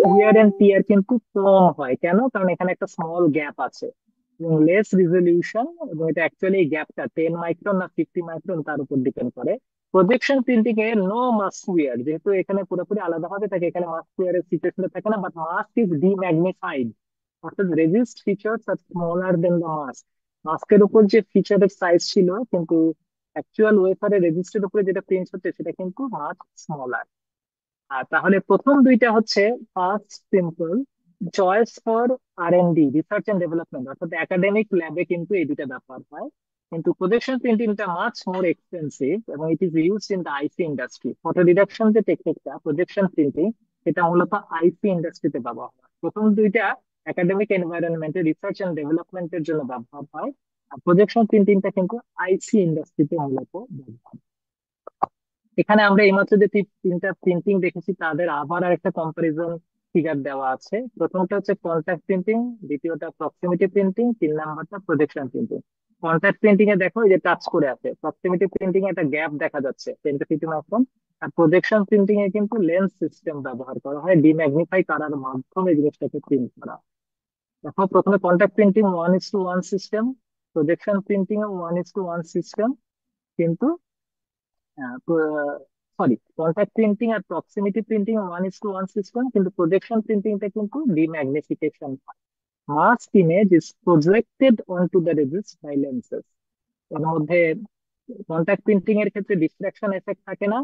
[SPEAKER 1] উইয়ার এন্ড টিয়ার কিন্তু কম হয়। কেন? কারণ এখানে একটা স্মল গ্যাপ আছে এবং লেস রিজলিউশন, এবং এটা অ্যাকচুয়ালি এই গ্যাপটা 10 মাইক্রন না 50 মাইক্রন তার উপর ডিপেন্ড করে। প্রজেকশন প্রিন্টিং এ নো মাস্ক উইয়ার, যেহেতু এখানে পুরোপুরি আলাদা ভাবে থাকে, এখানে মাস্ক উইয়ার এর সিচুয়েশন থাকে না, বাট মাস্ক ইজ ডিম্যাগনিফাইড, অর্থাৎ resist features are smaller than the mask. মাস্কের উপর যে ফিচারের সাইজ ছিল, কিন্তু অ্যাকচুয়াল ওয়েফারের রেজিস্টের উপরে যেটা প্রিন্ট হচ্ছে সেটা কিন্তু মাছ স্মলার। তাহলে প্রথম দুইটা হচ্ছে first simple, choice for R&D, research and development, অর্থাৎ একাডেমিক ল্যাবে কিন্তু এই দুইটা ব্যাপার হয়। কিন্তু প্রজেকশন প্রিন্টিংটা মাছ মোর এক্সপেন্সিভ এবং it is used in the IC industry. Photo deduction যে টেকনিকটা প্রজেকশন প্রিন্টিং, এটা মূলত আইসি ইন্ডাস্ট্রিতে ব্যবহার হয়। প্রথম দুইটা একাডেমিক এনভায়রনমেন্টে রিসার্চ এন্ড ডেভেলপমেন্টের জন্য ব্যবহার হয়, আর প্রজেকশন প্রিন্টিংটা কিন্তু আইসি ইন্ডাস্ট্রিতে মূলত ব্যবহার হয়। এখানে আমরা এইমাত্র যে তিনটা প্রিন্টিং দেখেছি তাদের আবার আরেকটা কম্পারিজন ফিগার দেওয়া আছে। প্রথমটা হচ্ছে কন্ট্যাক্ট প্রিন্টিং, দ্বিতীয়টা প্রক্সিমিটি প্রিন্টিং, তিন নাম্বারটা প্রজেকশন প্রিন্টিং। কন্ট্যাক্ট প্রিন্টিং এ দেখো এই যে টাচ করে আছে, প্রক্সিমিটি প্রিন্টিং এ একটা গ্যাপ দেখা যাচ্ছে 10 to 50 মাইক্রন, আর প্রজেকশন প্রিন্টিং এ কিন্তু লেন্স সিস্টেম ব্যবহার করা হয়, ডিম্যাগনিফাই করার মাধ্যমে জিনিসটাকে প্রিন্ট করা। দেখো প্রথমে contact printing 1:1 system, projection printing 1:1 system, কিন্তু সরি, কন্টাক্ট প্রিন্টিং আর প্রক্সিমিটি প্রিন্টিং 1:1 সিস্টেম, কিন্তু প্রজেকশন প্রিন্টিংটা কিন্তু demagnification. Mask image is projected onto the resist by lenses. এর মধ্যে কন্টাক্ট প্রিন্টিং এর ক্ষেত্রে ডিফ্রাকশন এফেক্ট থাকে না,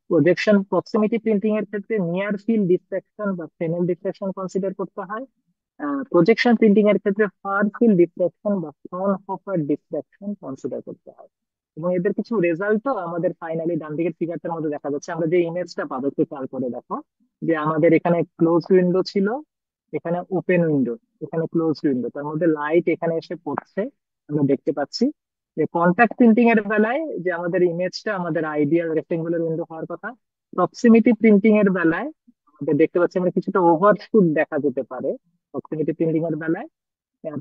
[SPEAKER 1] প্রজেকশন প্রক্সিমিটি প্রিন্টিং এর ক্ষেত্রে নিয়ার ফিল্ড ডিফ্রাকশন বা ফ্রেনেল ডিফ্রাকশন কনসিডার করতে হয়, প্রজেকশন প্রিন্টিং এর ক্ষেত্রে ফার ফিল্ড ডিফ্রাকশন বা ফ্রনহোফার ডিফ্রাকশন কনসিডার করতে হয়। এবং এদের কিছু রেজাল্টও আমাদের ফাইনালি ডান দিকের ফিগারটার মধ্যে দেখা যাচ্ছে। আমরা যে ইমেজটা পাবো একটু খেয়াল করে দেখো, যে আমাদের এখানে ক্লোজ উইন্ডো ছিল, এখানে ওপেন উইন্ডো, এখানে ক্লোজ উইন্ডো, তার মধ্যে লাইট এখানে এসে পড়ছে, আমরা দেখতে পাচ্ছি। যে কন্টাক্ট প্রিন্টিং এর বেলায় যে আমাদের ইমেজটা আমাদের আইডিয়াল রেক্টেঙ্গুলার উইন্ডো হওয়ার কথা, প্রক্সিমিটি প্রিন্টিং এর বেলায় আমাদের দেখতে পাচ্ছি আমরা কিছুটা ওভারশুট দেখা যেতে পারে প্রক্সিমিটি প্রিন্টিং এর বেলায়।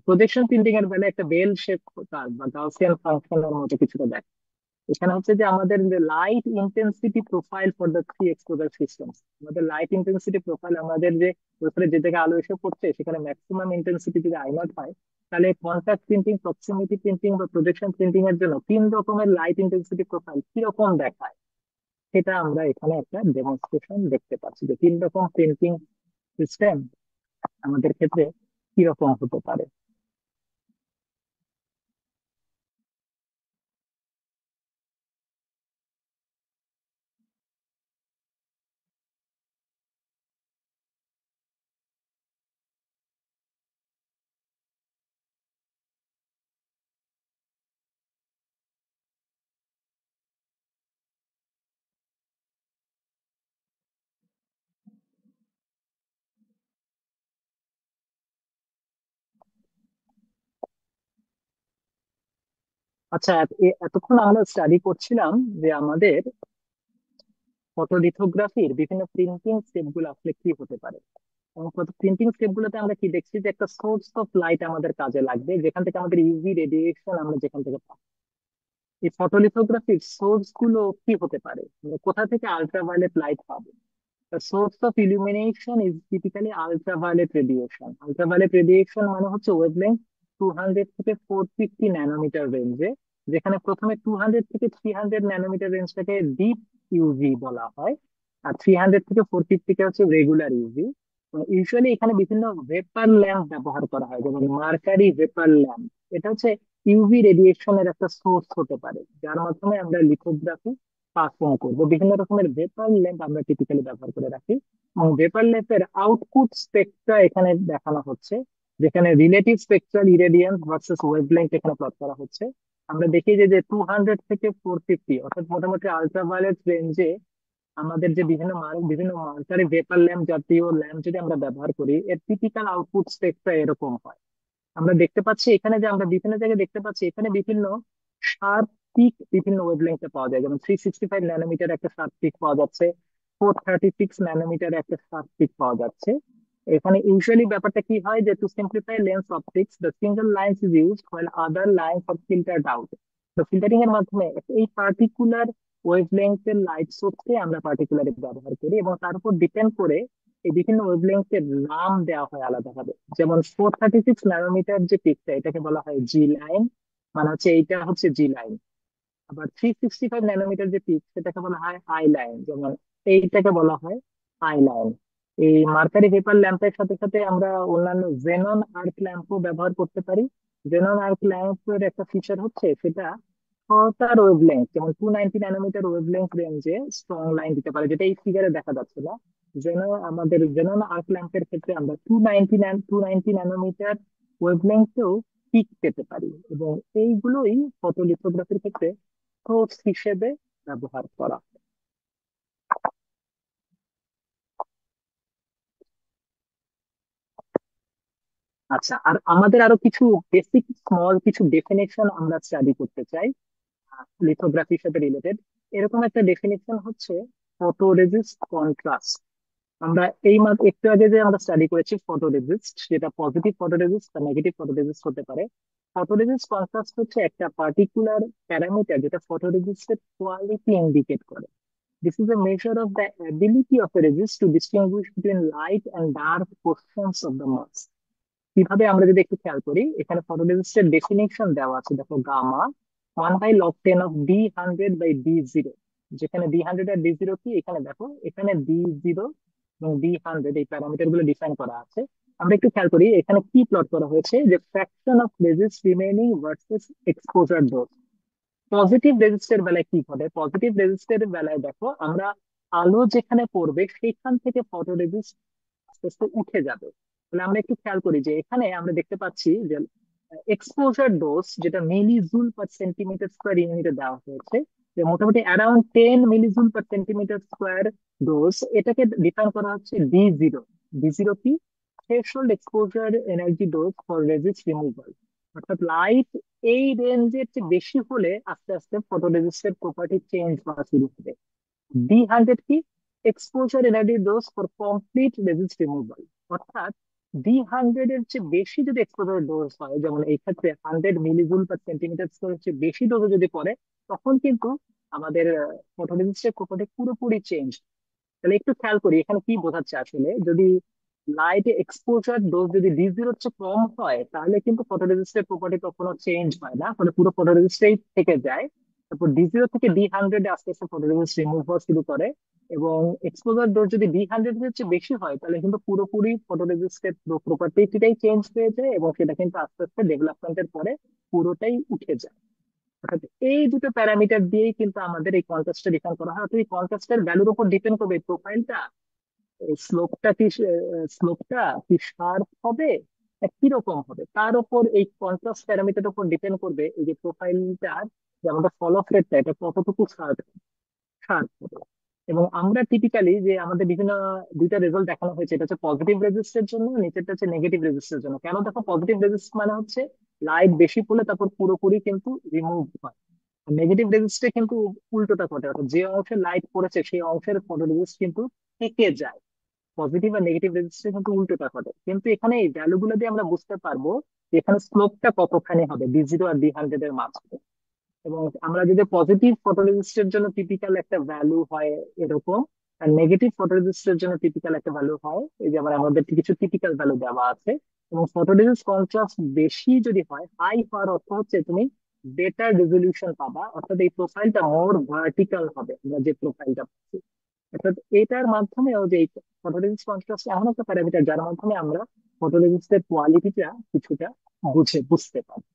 [SPEAKER 1] প্রজেকশন প্রিন্টিং এর বেলায় একটা বেল শেপ কার্ভ বা গাউসিয়ান ফাংশনের মতো কিছুটা দেখ। এখানে হচ্ছে যে আমাদের light intensity profile for the three exposure system, আমাদের লাইট ইন্টেন্সিটি প্রোফাইল, আমাদের যে ওপরে যে জায়গায় আলো এসে পড়ছে সেখানে ম্যাক্সিমাম ইন্টেন্সিটি যদি I0 হয়, তাহলে কন্ট্যাক্ট প্রিন্টিং, প্রক্সিমিটি প্রিন্টিং বা প্রজেকশন প্রিন্টিং এর জন্য তিন রকমের লাইট ইন্টেন্সিটি প্রোফাইল কিরকম দেখায়, সেটা আমরা এখানে একটা ডেমনস্ট্রেশন দেখতে পাচ্ছি যে তিন রকম প্রিন্টিং সিস্টেম আমাদের ক্ষেত্রে কিরকম হতে পারে। আচ্ছা, এতক্ষণ আমরা স্টাডি করছিলাম যে আমাদের ফটোলিথোগ্রাফির বিভিন্ন প্রিন্টিং স্টেপ গুলো আসলে কি হতে পারে। এবং প্রিন্টিং স্টেপ গুলোতে আমরা কি দেখছি যে একটা সোর্স অফ লাইট আমাদের কাজে লাগবে, যেখান থেকে আমাদের ইউভি রেডিয়েশন আমরা যেখান থেকে পাবো। এই ফটোলিথোগ্রাফির সোর্স গুলো কি হতে পারে, আমরা কোথা থেকে আল্ট্রাভায়োলেট লাইট পাবো? The source of illumination is typically ultraviolet radiation. Ultraviolet radiation মানে হচ্ছে ওয়েভলেংথ 200 থেকে 450 ন্যানোমিটার রেঞ্জে, যেখানে প্রথমে 200 থেকে 300 ন্যানোমিটার রেঞ্জটাকে ডিপ ইউভি বলা হয়, আর 300 থেকে 450 কে হচ্ছে রেগুলার ইউভি। ইউজুয়ালি এখানে বিভিন্ন ভেপার ল্যাম্প ব্যবহার করা হয়, যেমন মার্কারি ভেপার ল্যাম্প। এটা হচ্ছে ইউভি রেডিয়েশনের একটা সোর্স হতে পারে, যার মাধ্যমে আমরা লিথোগ্রাফি পারফর্ম করবো। বিভিন্ন রকমের ভেপার ল্যাম্প আমরা টিপিক্যালি ব্যবহার করে রাখি, এবং ভেপার ল্যাম্পের আউটপুট স্পেকট্রা এখানে দেখানো হচ্ছে, যেখানে রিলেটিভ স্পেকট্রাল ইরেডিয়েন্স ভার্সেস ওয়েভলেংথ এখানে প্লট করা হচ্ছে। আমরা দেখি যে যে 200 থেকে 450, অর্থাৎ মোটামুটি আলট্রাভায়োলেট রেঞ্জে আমাদের যে বিভিন্ন মার্কারি ভেপার ল্যাম্প জাতীয় ল্যাম্প যদি আমরা ব্যবহার করি, এর টিপিক্যাল আউটপুট স্পেকট্রা এরকম হয়। আমরা দেখতে পাচ্ছি এখানে যে আমরা বিভিন্ন জায়গায় দেখতে পাচ্ছি এখানে বিভিন্ন শার্প পিক বিভিন্ন ওয়েভলেংথে পাওয়া যায়, যেমন 365 ন্যানোমিটার একটা শার্প পিক পাওয়া যাচ্ছে, 436 ন্যানোমিটার একটা শার্প পিক পাওয়া যাচ্ছে। এখানে ইউজুয়ালি ব্যাপারটা কি হয় যে to simplify lens optics the single lines is used while other lines are filtered out. তো ফিল্টারিং এর মাধ্যমে এই পার্টিকুলার ওয়েভলেংথের লাইট সোর্সকে আমরা পার্টিকুলার ব্যবহার করি, এবং তার উপর ডিপেন্ড করে এই বিভিন্ন ওয়েভলেংথের নাম দেওয়া হয় আলাদাভাবে। যেমন 436 ন্যানোমিটার যে পিকটা, এটাকে বলা হয় জি লাইন, মানে হচ্ছে এইটা হচ্ছে জি লাইন। আবার 365 ন্যানোমিটার যে পিক, সেটাকে বলা হয় আই লাইন। যেমন এইটাকে বলা হয় আই লাইন। এই মার্কারি পেপার ল্যাম্পের সাথে সাথে আমরা অন্যান্য জেনন আর্ক ল্যাম্পও ব্যবহার করতে পারি। জেনন আর্ক ল্যাম্পের একটা ফিচার হচ্ছে সেটা শর্টার ওয়েভ লেন্থ, যেমন 290 ন্যানোমিটার ওয়েভ লেন্থ রেঞ্জে স্ট্রং লাইন দিতে পারে, যেটা এই ফিগারে দেখা যাচ্ছে না। যেন আমাদের জেনন আর্ক ল্যাম্পের ক্ষেত্রে আমরা 290 ন্যানোমিটার ওয়েভ লেন্থেও পিক পেতে পারি, এবং এইগুলোই ফটোলিথোগ্রাফির ক্ষেত্রে সোর্স হিসেবে ব্যবহার করা হয়। আচ্ছা, আর আমাদের আরো কিছু বেসিক স্মল কিছু ডেফিনেশন আমরা স্টাডি করতে চাই লিথোগ্রাফির সাথে রিলেটেড। এরকম একটা ডেফিনেশন হচ্ছে ফটোরেজিস্ট কন্ট্রাস্ট। আমরা এই একটু আগে যে আমরা স্টাডি করেছি ফটোরেজিস্ট, যেটা পজিটিভ ফটোরেজিস্ট বা নেগেটিভ ফটোরেজিস্ট হতে পারে। ফটোরেজিস্ট কন্ট্রাস্ট হচ্ছে একটা পার্টিকুলার প্যারামিটার যেটা ফটোরেজিস্টের কোয়ালিটি ইন্ডিকেট করে। This is a measure of the ability of a resist to distinguish between light and dark portions of the mask. কিভাবে, আমরা যদি একটু খেয়াল করি, এখানে ফটোরেজিস্টের ডেফিনিশন দেওয়া আছে, দেখো গামা 1/log10 অফ D100/D0। যেখানে D100 আর D0 কি, এখানে দেখো, এখানে D0 এবং D100 এই প্যারামিটার গুলো ডিফাইন করা আছে। আমরা একটু খেয়াল করি এখানে কি প্লট করা হয়েছে, যে fraction of resist remaining versus exposure dose. Positive রেজিস্টের বেলায় কি হবে, পজিটিভ রেজিস্টের বেলায় দেখো আমরা আলো যেখানে পড়বে সেখান থেকে ফটো রেজিস্ট আস্তে আস্তে উঠে যাবে। তাহলে আমরা একটু খেয়াল করি যে এখানে আমরা দেখতে পাচ্ছি যে এক্সপোজার ডোজ, যেটা milli joule per centimetre square ইউনিটে দেওয়া হয়েছে, যে মোটামুটি around 10 milli joule per centimetre square dose, এটাকে ডিফাইন করা হচ্ছে D0। D0 কি, threshold exposure energy dose for resist removal. অর্থাৎ লাইট এই রেঞ্জের চেয়ে বেশি হলে আস্তে আস্তে ফটোরেজিস্টের প্রপার্টি চেঞ্জ করা শুরু হবে। D100 কি, exposure energy dose for complete resist removal. অর্থাৎ D100 এর চেয়ে বেশি যদি এক্সপোজার ডোজ হয়, যেমন এই ক্ষেত্রে 100 মিলি জুল পার সেন্টিমিটার স্কোয়ার চেয়ে বেশি ডোজে যদি পড়ে, তখন কিন্তু আমাদের ফটোরেজিস্টের প্রপার্টি পুরোপুরি চেঞ্জ। তাহলে একটু খেয়াল করি এখানে কি বোঝাচ্ছে আসলে, যদি লাইট এক্সপোজার ডোজ যদি D0 এর চেয়ে কম হয়, তাহলে কিন্তু ফটোরেজিস্টের প্রপার্টি কখনো চেঞ্জ হয় না, ফলে পুরো ফটোরেজিস্টেই থেকে যায়। তারপর D0 থেকে D100 আস্তে আস্তে ফটোরেজিস্ট রিমুভ হওয়া শুরু করে। এবং এক্সপোজার ডোজ যদি D100 এর চেয়ে বেশি হয়, তাহলে কিন্তু পুরোপুরি ফটোরেজিস্টের প্রপার্টিটাই চেঞ্জ হয়ে যায়, এবং সেটা কিন্তু আস্তে আস্তে ডেভেলপমেন্টের পরে পুরোটাই উঠে যায়। অর্থাৎ এই দুটো প্যারামিটার দিয়েই কিন্তু আমাদের এই কন্ট্রাস্টটা ডিফাইন করা হয়। অর্থাৎ এই কন্ট্রাস্টের ভ্যালুর উপর ডিপেন্ড করবে প্রোফাইলটা, স্লোপটা কি শার্প হবে না কিরকম হবে, তার উপর এই কন্ট্রাস্ট প্যারামিটার উপর ডিপেন্ড করবে এই যে প্রোফাইলটার, যে আমাদের ফলো রেটটা এটা কতটুকু শার্প শার্প হবে। এবং আমরা টিপিক্যালি যে আমাদের বিভিন্ন দুইটা রেজাল্ট দেখানো হয়েছে, এটা হচ্ছে পজিটিভ রেজিস্টের জন্য, নিচেরটা হচ্ছে নেগেটিভ রেজিস্টের জন্য। কেন, দেখো পজিটিভ রেজিস্ট মানে হচ্ছে লাইট বেশি পড়লে তারপর পুরোপুরি কিন্তু রিমুভ হয়। নেগেটিভ রেজিস্টে কিন্তু উল্টোটা ঘটে, অর্থাৎ যে অংশে লাইট পড়েছে সেই অংশের ফটো রেজিস্ট কিন্তু থেকে যায়। পজিটিভ আর নেগেটিভ রেজিস্ট্যান্স কিন্তু উল্টোটা ঘটে। কিন্তু এখানে এই ভ্যালু গুলো দিয়ে আমরা বুঝতে পারবো যে এখানে স্লোপটা কতখানি হবে D0 আর D100 এর মাঝখানে। এবং আমরা যদি পজিটিভ ফটোরেজিস্টের জন্য টিপিক্যাল একটা ভ্যালু হয় এরকম, আর নেগেটিভ ফটোরেজিস্টের জন্য টিপিক্যাল একটা ভ্যালু হয়, এই যে আমাদের কিছু টিপিক্যাল ভ্যালু দেওয়া আছে। এবং ফটোরেজিস্ট কন্ট্রাস্ট বেশি যদি হয়, হাই হওয়ার অর্থ হচ্ছে তুমি বেটার রেজলিউশন পাবা, অর্থাৎ এই প্রোফাইলটা মোর ভার্টিক্যাল হবে, আমরা যে প্রোফাইলটা পাচ্ছি। অর্থাৎ এটার মাধ্যমেও যে ফটোরেজিস্ট কন্ট্রাস্ট এমন একটা প্যারামিটার যার মাধ্যমে আমরা ফটোরেজিস্টের কোয়ালিটিটা কিছুটা বুঝতে পারি।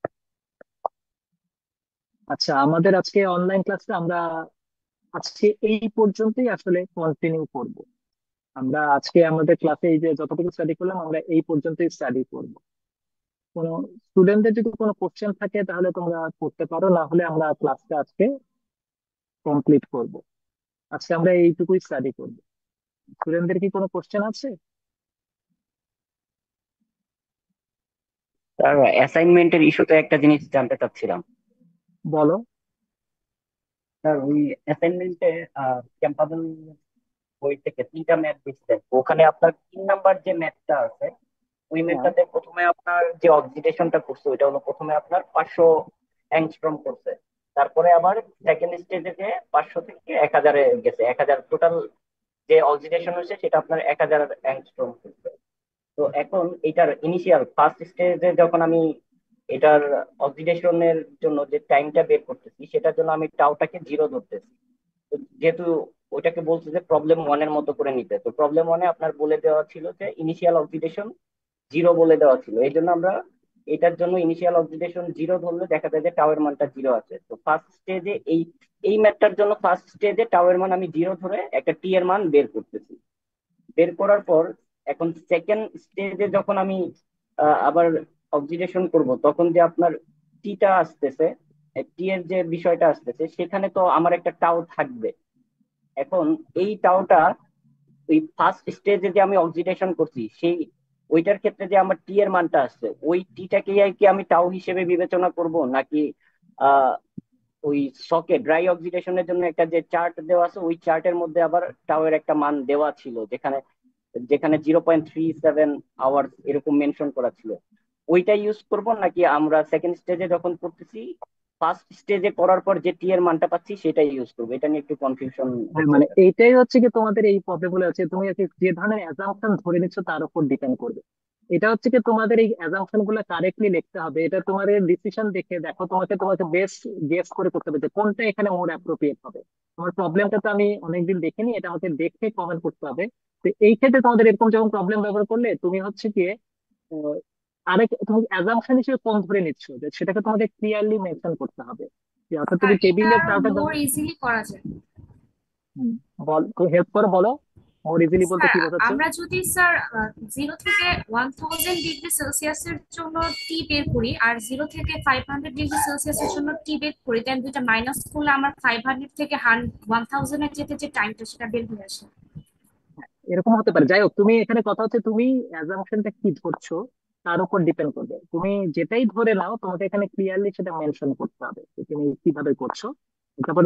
[SPEAKER 1] আচ্ছা, আমাদের আজকে অনলাইন ক্লাসটা আমরা আজকে এই পর্যন্তই আসলে কন্টিনিউ করব। আমরা আজকে আমাদের ক্লাসে এই যে যতটুকু স্টাডি করলাম আমরা এই পর্যন্তই স্টাডি করব। কোনো স্টুডেন্টদের যদি কোনো কোশ্চেন থাকে তাহলে তোমরা করতে পারো, না হলে আমরা ক্লাসটা আজকে কমপ্লিট করব। আজকে আমরা এইটুকুই স্টাডি করব। স্টুডেন্টদের কি কোনো কোশ্চেন আছে?
[SPEAKER 3] স্যার, অ্যাসাইনমেন্টের ইস্যুতে একটা জিনিস জানতে চাচ্ছিলাম।
[SPEAKER 1] বলো।
[SPEAKER 3] স্যার, ওই অ্যাসাইনমেন্টে ক্যাম্পাবেল বই থেকে 3টা ম্যাথ দিচ্ছেন, ওখানে আপনার 3 নাম্বার যে ম্যাথটা আছে, ওই
[SPEAKER 1] হ্যাঁ,
[SPEAKER 3] ম্যাথটাতে প্রথমে আপনার যে অক্সিডেশনটা করছে ওইটা হলো প্রথমে আপনার 500 অ্যাংস্ট্রম করছে। তারপরে আবার সেকেন্ড স্টেজে যে 500 থেকে 1000-এ গেছে, 1000 টোটাল যে অক্সিডেশন হয়েছে সেটা আপনার 1000 অ্যাংস্ট্রম করছে। তো এখন এটার ইনিশিয়াল ফার্স্ট স্টেজে যখন আমি এটার অক্সিডেশনের জন্য যে টাইমটা বের করতেছি সেটার জন্য আমি টাউটাকে জিরো ধরতেছি। তো যেহেতু ওইটাকে বলছে যে প্রবলেম ওয়ানের মতো করে নিতে, তো প্রবলেম ওয়ানে আপনার বলে দেওয়া ছিল যে ইনিশিয়াল অক্সিডেশন জিরো বলে দেওয়া ছিল, এই জন্য আমরা এটার জন্য ইনিশিয়াল অক্সিডেশন জিরো ধরলে দেখা যায় যে টাওয়ের মানটা জিরো আছে। তো ফার্স্ট স্টেজে এই ম্যাথটার জন্য ফার্স্ট স্টেজে টাওয়ের মান আমি জিরো ধরে একটা টি এর মান বের করতেছি। বের করার পর এখন সেকেন্ড স্টেজে যখন আমি আবার অক্সিডেশন করব, তখন যে আপনার টিটা আসতেছে, টি এর যে বিষয়টা আসতেছে, সেখানে তো আমার একটা টাও থাকবে। এখন এই টাওটা ওই ফার্স্ট স্টেজে যে আমি অক্সিডেশন করছি সেই ওইটার ক্ষেত্রে যে আমার টি এর মানটা আসছে, ওই টিটাকে আর কি আমি টাও হিসেবে বিবেচনা করব, নাকি আহ ওই শকে ড্রাই অক্সিডেশনের জন্য একটা যে চার্ট দেওয়া আছে ওই চার্টের মধ্যে আবার টাও এর একটা মান দেওয়া ছিল, যেখানে যেখানে 0.37 আওয়ার্স এরকম মেনশন করা ছিল, ওইটা ইউজ করব, নাকি আমরা সেকেন্ড স্টেজে যখন করতেছি ফার্স্ট স্টেজে করার পর যে টি এর মানটা পাচ্ছি সেটাই ইউজ করবো? এটা নিয়ে একটু কনফিউশন
[SPEAKER 1] হ্যাঁ,
[SPEAKER 3] হচ্ছে
[SPEAKER 1] মানে
[SPEAKER 3] স্যার।
[SPEAKER 1] এইটাই হচ্ছে কি তোমাদের এই প্রবলেম গুলো হচ্ছে, তুমি আর কি যে ধরনের অ্যাজাম্পশন ধরে নিচ্ছ তার উপর ডিপেন্ড করবে। এটা হচ্ছে কি তোমাদের এই অ্যাজাম্পশন গুলো কারেক্টলি লিখতে হবে, এটা তোমাদের ডিসিশন দেখে দেখো, তোমাকে তোমাকে বেস্ট গেস করে করতে হবে যে কোনটা এখানে মোর অ্যাপ্রোপ্রিয়েট হবে। তোমার প্রবলেমটা তো আমি অনেকদিন দেখিনি, এটা আমাকে দেখে কমেন্ট করতে হবে। তো এই ক্ষেত্রে তোমাদের এরকম যখন প্রবলেম ব্যবহার করলে তুমি হচ্ছে কি আহ, আরেক তুমি অ্যাজাম্পশন হিসেবে কোন ধরে নিচ্ছ যে সেটাকে তোমাকে ক্লিয়ারলি মেনশন করতে হবে, যে অর্থাৎ
[SPEAKER 4] আর
[SPEAKER 1] তুমি
[SPEAKER 4] এটা
[SPEAKER 1] টেবিলের
[SPEAKER 4] আরো
[SPEAKER 1] চার্টে।
[SPEAKER 4] মোর ইজিলি করা যায়।
[SPEAKER 1] বল, হেল্প করো, বলো মোর ইজিলি বলতে
[SPEAKER 4] স্যার
[SPEAKER 1] কি বোঝাচ্ছ।
[SPEAKER 4] আমরা যদি স্যার 0 থেকে 1000 ডিগ্রি সেলসিয়াসের জন্য টি বের করি, আর 0 থেকে 500 ডিগ্রি সেলসিয়াসের জন্য টি বের করি, দেন দুইটা মাইনাস করলে আমার 500 থেকে 1000 যেতে যে টাইমটা সেটা বের হয়ে আসে।
[SPEAKER 1] এরকম হতে পারে, যাই হোক তুমি এখানে কথা হচ্ছে তুমি অ্যাজাম্পশনটা কি ধরছো তার উপর ডিপেন্ড করবে। তুমি যেটাই ধরে নাও তোমাকে এখানে ক্লিয়ারলি সেটা মেনশন করতে হবে যে তুমি কিভাবে করছো। তারপর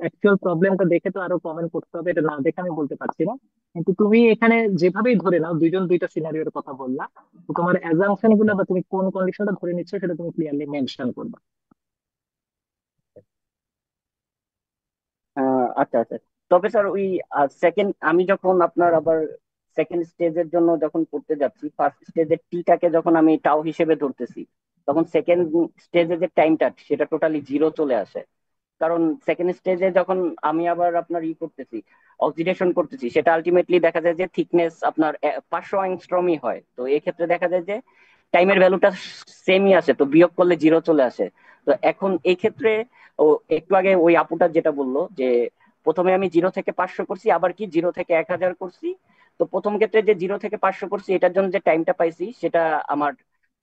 [SPEAKER 1] অ্যাকচুয়াল প্রবলেমটা দেখে তো আরো কমেন্ট করতে হবে, এটা না দেখে আমি বলতে পারছি না। কিন্তু তুমি এখানে যেভাবেই ধরে নাও, দুইজন দুইটা সিনারিওর কথা বললা, তো তোমার অ্যাজাম্পশন গুলো বা তুমি কোন কন্ডিশনটা ধরে নিচ্ছ সেটা তুমি ক্লিয়ারলি মেনশন করবে।
[SPEAKER 3] আচ্ছা আচ্ছা। তবে স্যার ওই সেকেন্ড আমি যখন আপনার আবার সেকেন্ড স্টেজের জন্য যখন করতে যাচ্ছি, ফার্স্ট স্টেজের টিটাকে যখন আমি টাও হিসেবে ধরতেছি, তখন সেকেন্ড স্টেজে যে টাইমটা সেটা টোটালি জিরো চলে আসে। কারণ সেকেন্ড স্টেজে যখন আমি আবার আপনার করতেছি, অক্সিডেশন করতেছি, সেটা আলটিমেটলি দেখা যায় যে থিকনেস আপনার 500 অ্যাংস্ট্রমই হয়। তো এক্ষেত্রে দেখা যায় যে টাইমের ভ্যালুটা সেমই আসে, তো বিয়োগ করলে জিরো চলে আসে। তো এখন এই ক্ষেত্রে ও একটু আগে ওই আপুটা যেটা বললো যে প্রথমে আমি 0 থেকে 500 করছি, আবার কি 0 থেকে 1000 করছি। তো প্রথম ক্ষেত্রে যে 0 থেকে 500 করছি এটার জন্য যে টাইমটা পাইছি সেটা আমার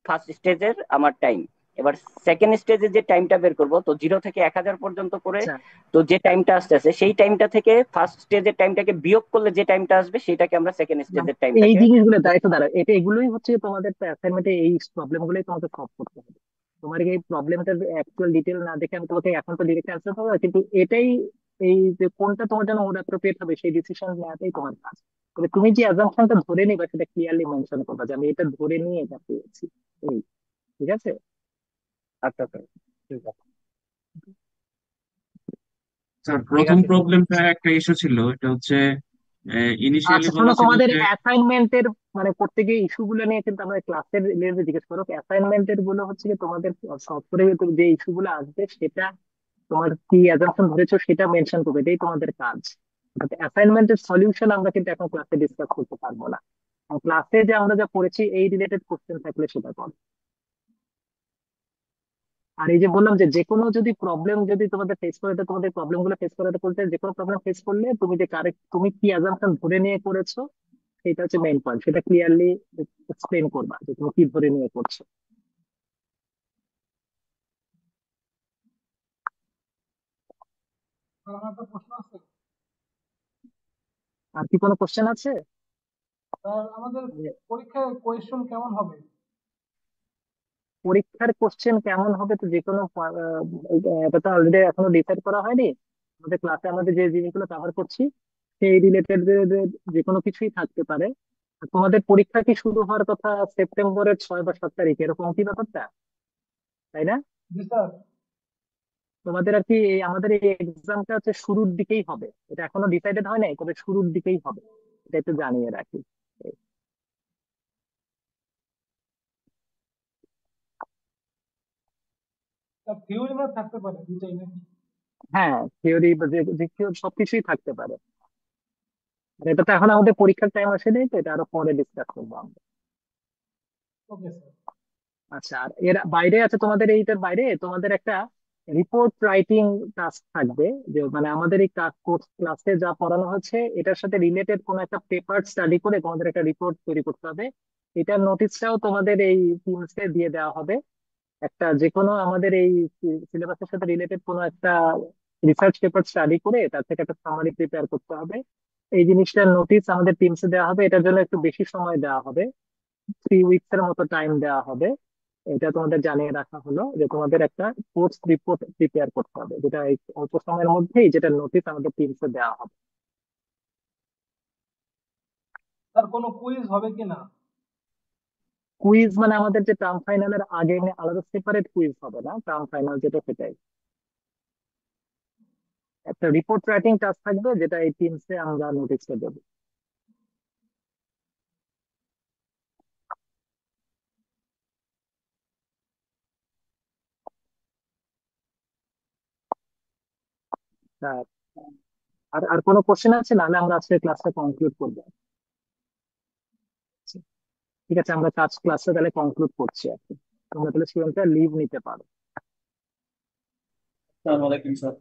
[SPEAKER 3] ফার্স্ট স্টেজের আমার টাইম। এবার সেকেন্ড স্টেজে যে টাইমটা বের করব, তো 0 থেকে 1000 পর্যন্ত করে,
[SPEAKER 1] আচ্ছা,
[SPEAKER 3] তো যে টাইমটা আসতেছে সেই টাইমটা থেকে ফার্স্ট স্টেজের টাইমটাকে বিয়োগ করলে যে টাইমটা আসবে সেটাকে আমরা সেকেন্ড
[SPEAKER 1] মানে
[SPEAKER 3] স্টেজের
[SPEAKER 1] এই
[SPEAKER 3] টাইমটাকে।
[SPEAKER 1] জিনিসগুলো দায়িত্ব দ্বারা এটা এগুলোই হচ্ছে তোমাদের অ্যাসাইনমেন্টে, এই প্রবলেম গুলোই তোমাকে সলভ করতে হবে। তোমার এই প্রবলেমটার অ্যাকচুয়াল ডিটেল না দেখে আমি তোমাকে এখন তো ডিরেক্ট অ্যান্সার পাবো না, কিন্তু এটাই এই যে কোনটা তোমার জন্য মোর অ্যাপ্রোপ্রিয়েট হবে সেই ডিসিশন নেওয়াটাই তোমার কাজ। তবে তুমি যে অ্যাজাম্পশনটা ধরে নিবা সেটা ক্লিয়ারলি মেনশন করবা যে আমি এটা ধরে নিয়ে এটা পেয়েছি। এই, ঠিক আছে।
[SPEAKER 3] আচ্ছা স্যার, ঠিক আছে।
[SPEAKER 2] স্যার
[SPEAKER 3] ঠিক
[SPEAKER 2] প্রথম
[SPEAKER 3] আছে স্যার।
[SPEAKER 2] প্রবলেমটা একটা ইস্যু ছিল, এটা হচ্ছে ইনিশিয়ালি
[SPEAKER 1] আচ্ছা শোনো,
[SPEAKER 2] বলা ছিল
[SPEAKER 1] তোমাদের
[SPEAKER 2] যে
[SPEAKER 1] অ্যাসাইনমেন্টের মানে করতে গিয়ে ইস্যু গুলো নিয়ে কিন্তু আমরা ক্লাসের লেভেলে জিজ্ঞেস করো। অ্যাসাইনমেন্টের গুলো হচ্ছে কি তোমাদের সফটওয়্যারে যে ইস্যু গুলো আসবে সেটা তোমার কি অ্যাজাম্পশন ধরেছো সেটা মেনশন করবে, এটাই তোমাদের কাজ। অ্যাসাইনমেন্টের সলিউশন আমরা কিন্তু এখন ক্লাসে ডিসকাস করতে পারবো না। ক্লাসে যে আমরা যা পড়েছি এই রিলেটেড কোশ্চেন থাকলে সেটা করো। আর এই যে বললাম যে যে কোনো যদি প্রবলেম যদি তোমাদের ফেস করতে, তোমাদের প্রবলেম গুলো ফেস করাতে বলতে, যে কোনো প্রবলেম ফেস করলে তুমি যে কারেক্ট তুমি কি অ্যাজাম্পশন ধরে নিয়ে করেছো সেটা হচ্ছে মেইন পয়েন্ট, সেটা ক্লিয়ারলি এক্সপ্লেন করবা যে তুমি কি ধরে নিয়ে করছো।
[SPEAKER 5] আমার একটা প্রশ্ন আছে
[SPEAKER 1] আর কি কোনো কোশ্চেন আছে?
[SPEAKER 5] স্যার। আমাদের পরীক্ষায় কোয়েশ্চন কেমন হবে?
[SPEAKER 1] পরীক্ষার কোশ্চেন কেমন হবে তো যে কোনো এটা তো অলরেডি এখনো ডিসাইড করা হয়নি। আমাদের ক্লাসে আমাদের যে জিনিসগুলো কভার করছি সেই রিলেটেড যে কোনো কিছুই থাকতে পারে। আর তোমাদের পরীক্ষা কি শুরু হওয়ার কথা সেপ্টেম্বরের 6 বা 7 তারিখ, এরকম কি ব্যাপারটা, তাই না?
[SPEAKER 5] জি স্যার।
[SPEAKER 1] তোমাদের আর কি আমাদের এই এক্সামটা হচ্ছে শুরুর দিকেই হবে, এটা এখনো ডিসাইডেড হয় নাই, তবে শুরুর দিকেই হবে, এটা একটু জানিয়ে রাখি।
[SPEAKER 5] থিওরি ম্যাথ থাকতে পারে দুটাই নাকি?
[SPEAKER 1] হ্যাঁ, থিওরি বা যে যে সবকিছুই থাকতে পারে। আর এটা তো এখন আমাদের পরীক্ষার টাইম আসেনি, তো এটা আরো পরে ডিসকাস করবো আমরা।
[SPEAKER 5] Okay sir.
[SPEAKER 1] আচ্ছা, আর এর বাইরে আছে তোমাদের, এইটার বাইরে তোমাদের একটা রিপোর্ট রাইটিং টাস্ক থাকবে। যে মানে আমাদের এই কোর্স ক্লাসে যা পড়ানো হচ্ছে এটার সাথে রিলেটেড কোন একটা পেপার স্টাডি করে তোমাদের একটা রিপোর্ট তৈরি করতে হবে। এটার নোটিশটাও তোমাদের এই টিমসে দিয়ে দেওয়া হবে। একটা যে কোনো আমাদের এই সিলেবাসের সাথে রিলেটেড কোনো একটা রিসার্চ পেপার স্টাডি করে তার থেকে একটা সামারি প্রিপেয়ার করতে হবে। এই জিনিসটার নোটিশ আমাদের টিমসে দেওয়া হবে, এটার জন্য একটু বেশি সময় দেওয়া হবে, 3 উইকস এর মতো টাইম দেওয়া হবে। এটা তোমাদের জানিয়ে রাখা হলো যে তোমাদের একটা কোর্স রিপোর্ট প্রিপেয়ার করতে হবে, যেটা এই অল্প সময়ের মধ্যেই, যেটা নোটিস আমাদের টিমসে দেওয়া হবে।
[SPEAKER 5] স্যার কোনো কুইজ হবে কি না?
[SPEAKER 1] কুইজ মানে আমাদের যে টার্ম ফাইনালের আগে আলাদা সেপারেট কুইজ হবে না, টার্ম ফাইনাল যেটা সেটাই। একটা রিপোর্ট রাইটিং টাস্ক থাকবে যেটা এই টিমসে আমরা নোটিসটা দেবো। তা আর আর কোনো কোশ্চেন আছে, নাহলে আমরা আজকে ক্লাসটা কনক্লুড করবো। ঠিক আছে, আমরা কাজ ক্লাসটা তাহলে কনক্লুড করছি আর কি। তোমরা তাহলে স্টুডেন্টরা লিভ নিতে পারো।
[SPEAKER 6] আসসালামু আলাইকুম স্যার।